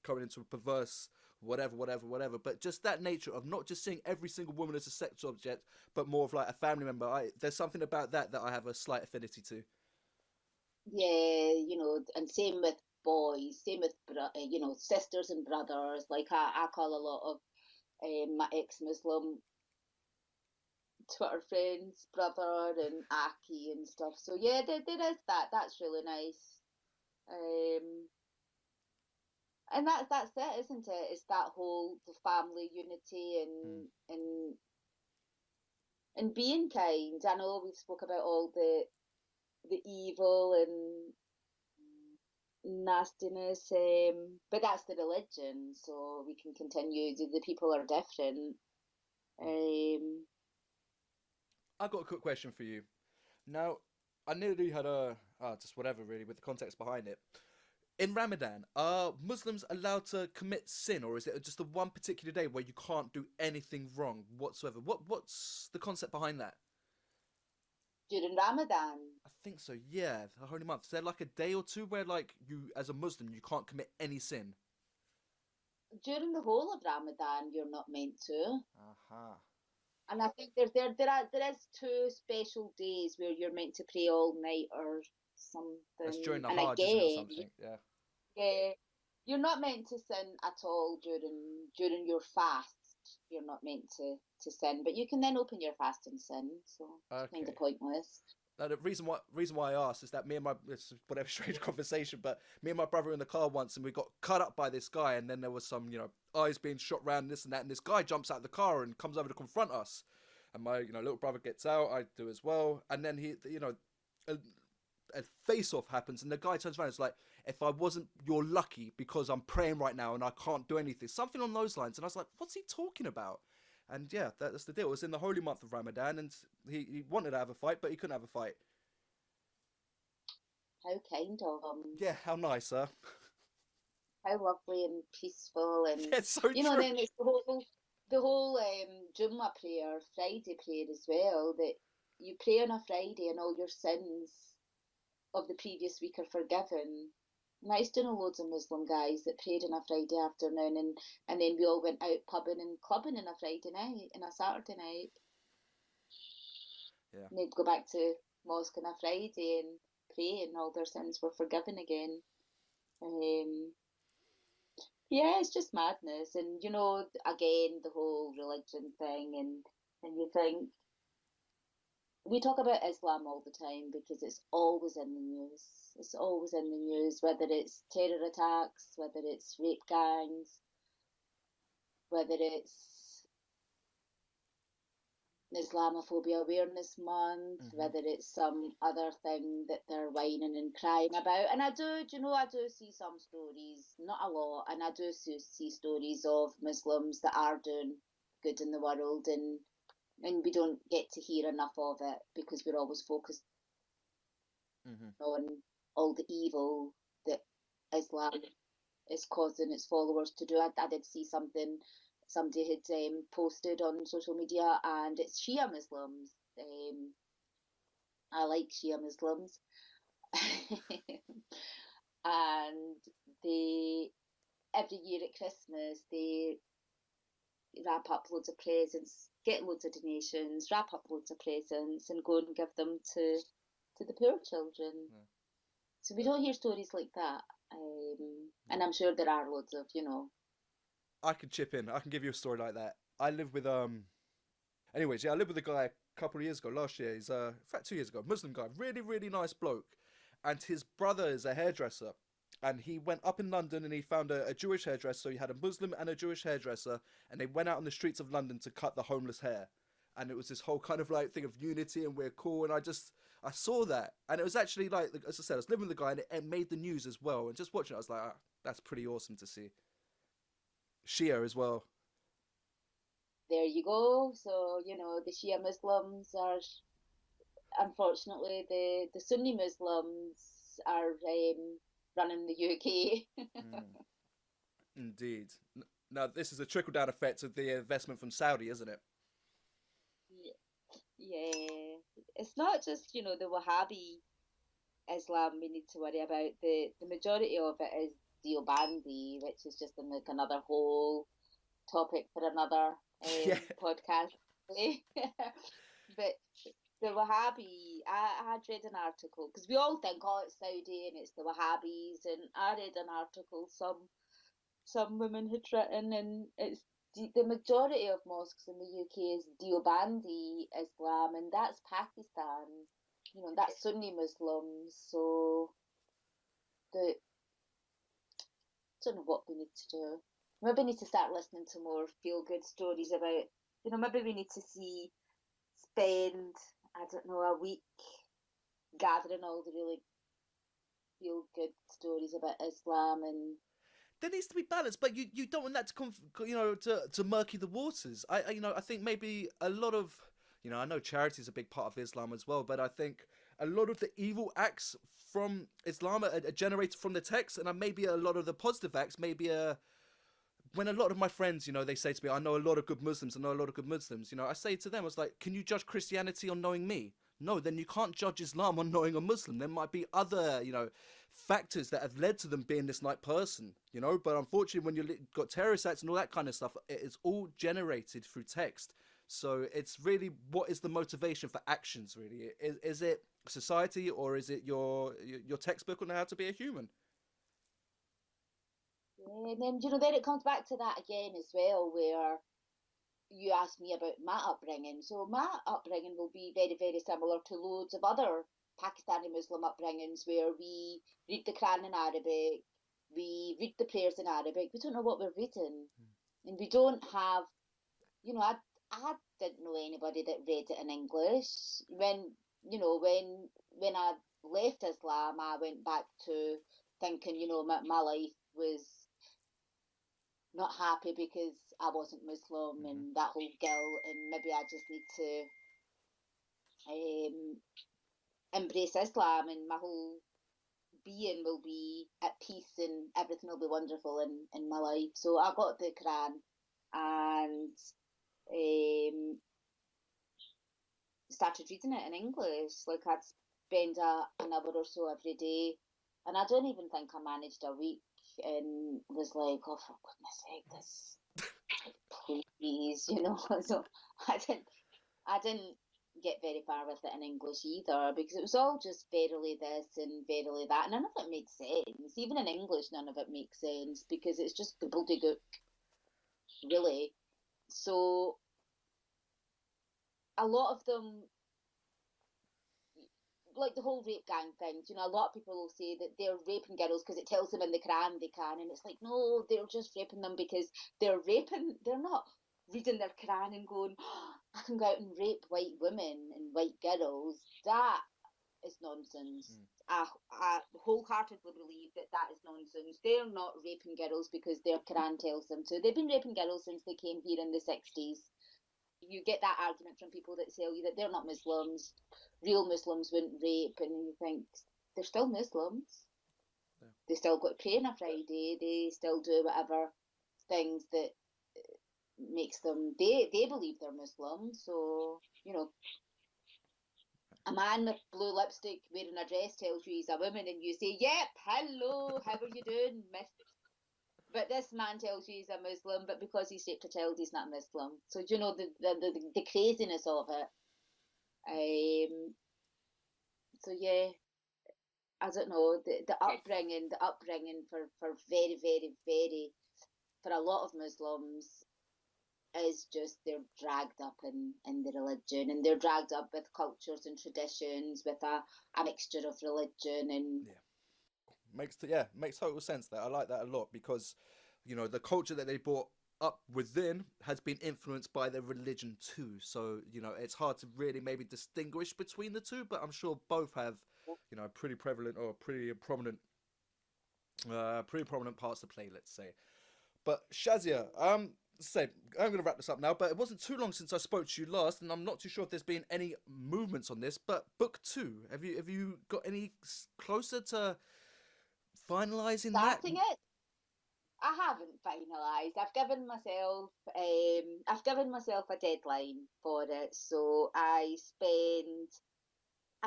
going into a perverse whatever. But just that nature of not just seeing every single woman as a sex object, but more of like a family member. There's something about that I have a slight affinity to. Yeah, and same with boys, same with sisters and brothers. Like I call a lot of my ex-Muslim Twitter friends brother and Aki and stuff. So yeah, there is that. That's really nice. Um, and that's it, isn't it? It's that whole the family unity Mm. and being kind. I know we've spoke about all the evil and nastiness, but that's the religion, so we can continue. The people are different. Um, I got a quick question for you. Now, I nearly had a just whatever really with the context behind it. In Ramadan, are Muslims allowed to commit sin, or is it just the one particular day where you can't do anything wrong whatsoever? What's the concept behind that? during Ramadan, I think so. Yeah, the holy month. Is there like a day or two where like you, as a Muslim, you can't commit any sin? during the whole of Ramadan, you're not meant to. Aha. And I think there is two special days where you're meant to pray all night or That's something. during the And Hajj, isn't it, or again, something? Yeah. yeah, you're not meant to sin at all during your fast. You're not meant to sin, but you can then open your fast and sin. So it's kind of Okay. pointless. Now, the reason why I asked is that me and my it's whatever strange conversation, but me and my brother were in the car once and we got cut up by this guy, and then there was some eyes being shot round this and that, and this guy jumps out of the car and comes over to confront us, and my little brother gets out, I do as well, and then a, a face off happens, and the guy turns around and is like, if I wasn't, you're lucky because I'm praying right now and I can't do anything, something on those lines, and I was like, what's he talking about? And yeah, that's the deal. It was in the holy month of Ramadan, and he wanted to have a fight, but he couldn't have a fight. How kind of them. Yeah, how nice, huh? How lovely and peaceful, and Yeah, it's so true. then it's the whole Jummah prayer, Friday prayer as well. That you pray on a Friday and all your sins of the previous week are forgiven. And I used to know loads of Muslim guys that prayed on a Friday afternoon, and then we all went out pubbing and clubbing on a Friday night and a Saturday night. Yeah. And they'd go back to mosque on a Friday and pray, and all their sins were forgiven again. Um, yeah, it's just madness, and again, the whole religion thing, and you think we talk about Islam all the time because it's always in the news. It's always in the news, whether it's terror attacks, whether it's rape gangs, whether it's Islamophobia Awareness Month, Hmm. whether it's some other thing that they're whining and crying about. And I do see some stories, not a lot, and I do see stories of Muslims that are doing good in the world, and we don't get to hear enough of it because we're always focused Hmm. on all the evil that Islam is causing its followers to do. I did see something somebody had posted on social media, and it's Shia Muslims. I like Shia Muslims. And they, every year at Christmas, they wrap up loads of presents, get loads of donations, wrap up loads of presents, and go and give them to the poor children. Yeah. So we don't hear stories like that. And I'm sure there are loads of, I can chip in. I can give you a story like that. I live with Anyways, yeah, I lived with a guy a couple of years ago, last year. He's in fact 2 years ago, Muslim guy, really, really nice bloke. And his brother is a hairdresser. And he went up in London and he found a Jewish hairdresser. So he had a Muslim and a Jewish hairdresser, and they went out on the streets of London to cut the homeless hair. And it was this whole kind of like thing of unity and we're cool. And I saw that. And it was actually like, as I said, I was living with the guy and it made the news as well. And just watching it, I was like, that's pretty awesome to see. Shia as well. there you go. So, the Shia Muslims are, unfortunately, the Sunni Muslims are running the UK. Mm, indeed. Now, this is a trickle down effect of the investment from Saudi, isn't it? Yeah. It's not just, the Wahhabi Islam we need to worry about. The majority of it is Deobandi, which is just like another whole topic for another Yeah. podcast. But the Wahhabi, I had read an article, because we all think, oh, it's Saudi and it's the Wahhabis, and I read an article some women had written, and it's the majority of mosques in the UK is Deobandi Islam, and that's Pakistan. That's Sunni Muslims. So the don't know what we need to do. Maybe we need to start listening to more feel good stories about. Maybe we need to spend, I don't know, a week gathering all the really feel good stories about Islam. And There needs to be balance, but you don't want that to come, to murky the waters. I think maybe a lot of, I know charity is a big part of Islam as well, but I think a lot of the evil acts from Islam are generated from the text, and maybe a lot of the positive acts, when a lot of my friends, they say to me, I know a lot of good Muslims, I say to them, I was like, can you judge Christianity on knowing me? No, then you can't judge Islam on knowing a Muslim. There might be other, factors that have led to them being this nice person, But unfortunately, when you've got terrorist acts and all that kind of stuff, it is all generated through text. So it's really, what is the motivation for actions, really? Is it society, or is it your textbook on how to be a human? yeah, and then it comes back to that again as well, where you asked me about my upbringing. So my upbringing will be very, very similar to loads of other Pakistani Muslim upbringings, where we read the Quran in Arabic, we read the prayers in Arabic. We don't know what we're reading, and we don't have, I didn't know anybody that read it in English. When I left Islam, I went back to thinking, my life was not happy because I wasn't Muslim, and that whole guilt, and maybe I just need to embrace Islam, and my whole being will be at peace and everything will be wonderful in my life. So I got the Quran and started reading it in English. Like, I'd spend an hour or so every day, and I don't even think I managed a week, and was like, oh, for goodness sake, this, please, So I didn't get very far with it in English either, because it was all just verily this and verily that, and none of it made sense. Even in English, none of it makes sense, because it's just gobbledygook, really. So a lot of them, like the whole rape gang thing, a lot of people will say that they're raping girls because it tells them in the Quran they can, and it's like, no, they're just raping them because they're raping. They're not reading their Quran and going, oh, I can go out and rape white women and white girls. That is nonsense. I wholeheartedly believe that is nonsense. They're not raping girls because their Quran tells them to. They've been raping girls since they came here in the 60s. You get that argument from people that tell you that they're not Muslims. Real Muslims wouldn't rape, and you think, they're still Muslims. Yeah. They still go to pray on a Friday. They still do whatever things that makes them, they believe they're Muslim. So, a man with blue lipstick wearing a dress tells you he's a woman, and you say, "Yep, hello, how are you doing, miss?" But this man tells you he's a Muslim, but because he's raped a child, he's not Muslim. So you know the craziness of it. So yeah, I don't know, the upbringing for very, very, very, for a lot of Muslims is just they're dragged up in the religion, and they're dragged up with cultures and traditions, with a mixture of religion and makes total sense. That I like that a lot, because you know the culture that they brought up within has been influenced by their religion too. So you know it's hard to really maybe distinguish between the two, but I'm sure both have you know pretty prevalent or pretty prominent parts to play, let's say. But Shazia, say I'm going to wrap this up now. But it wasn't too long since I spoke to you last, and I'm not too sure if there's been any movements on this. But book 2, have you got any closer to finalising that? starting it. I haven't finalised. I've given myself a deadline for it. So I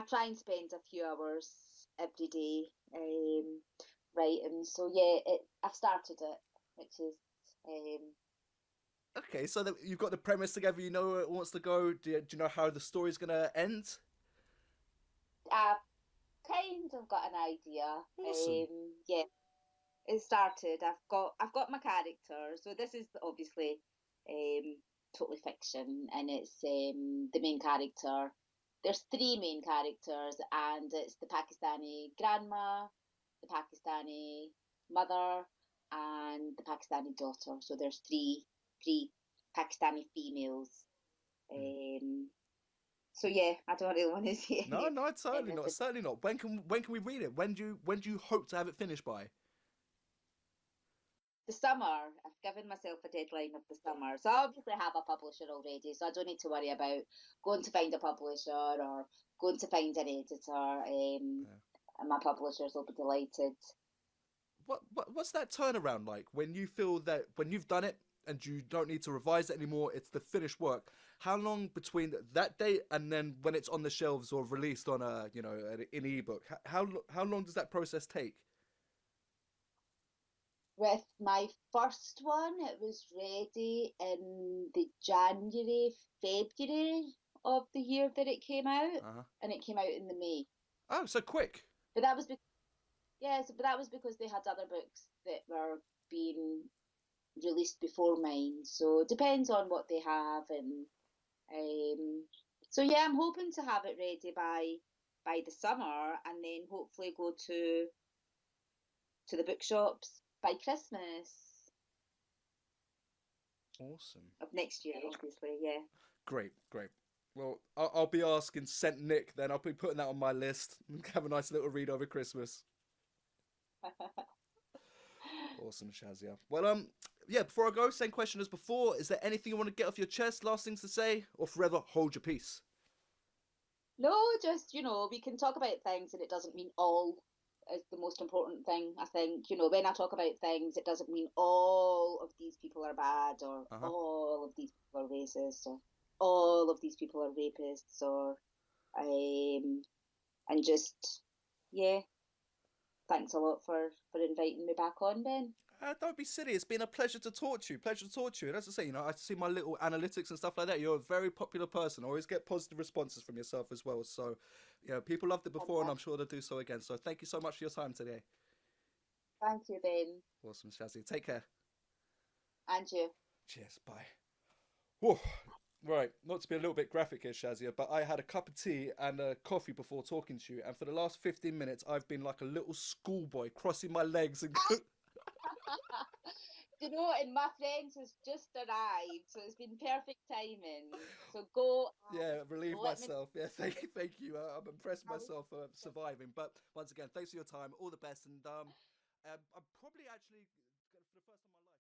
try and spend a few hours every day writing. So yeah, I've started it, which is Okay, so you've got the premise together. You know where it wants to go. Do you know how the story's going to end? I've kind of got an idea. Awesome. Yeah, it started. I've got my character. So this is obviously totally fiction, and it's the main character. There's 3 main characters, and it's the Pakistani grandma, the Pakistani mother, and the Pakistani daughter. So there's three Pakistani females. So yeah, I don't really want to see No, no, totally not. anything. Certainly not. When can we read it? When do you hope to have it finished by? The summer, I've given myself a deadline of the summer. So I obviously have a publisher already, so I don't need to worry about going to find a publisher or going to find an editor. Yeah. And my publishers will be delighted. What's that turnaround like when you feel that when you've done it and you don't need to revise it anymore? It's the finished work. How long between that date and then when it's on the shelves or released on a an ebook? How long does that process take? With my first one, it was ready in the February of the year that it came out, Uh huh. and it came out in the May. Oh, so quick. But that was but that was because they had other books that were being released before mine. So it depends on what they have, and so yeah, I'm hoping to have it ready by the summer, and then hopefully go to the bookshops by Christmas Awesome. of next year, obviously. Yeah. Great, great. Well, I'll be asking Saint Nick then. I'll be putting that on my list. Have a nice little read over Christmas. Awesome, Shazia. Well, yeah. Before I go, same question as before. Is there anything you want to get off your chest? Last things to say, or forever hold your peace? No, just, we can talk about things, and it doesn't mean all is the most important thing. I think, when I talk about things, it doesn't mean all of these people are bad, or Uh huh. all of these people are racist, or all of these people are rapists, or and just, yeah, thanks a lot for inviting me back on, Ben. Don't be silly. It's been a pleasure to talk to you. Pleasure to talk to you. And as I say, I see my little analytics and stuff like that. You're a very popular person. I always get positive responses from yourself as well. So, people loved it before, and I'm sure they'll do so again. So, thank you so much for your time today. Thank you, Ben. Awesome, Shazzy. Take care. And you. Cheers. Bye. Whoa. Right, not to be a little bit graphic here, Shazia, but I had a cup of tea and a coffee before talking to you, and for the last 15 minutes, I've been like a little schoolboy, crossing my legs and And my friends has just arrived, so it's been perfect timing. So go yeah, relieve let me myself. Yeah, thank you. I'm impressed know. myself for surviving. But once again, thanks for your time. All the best, and I'm probably actually for the first time in my life.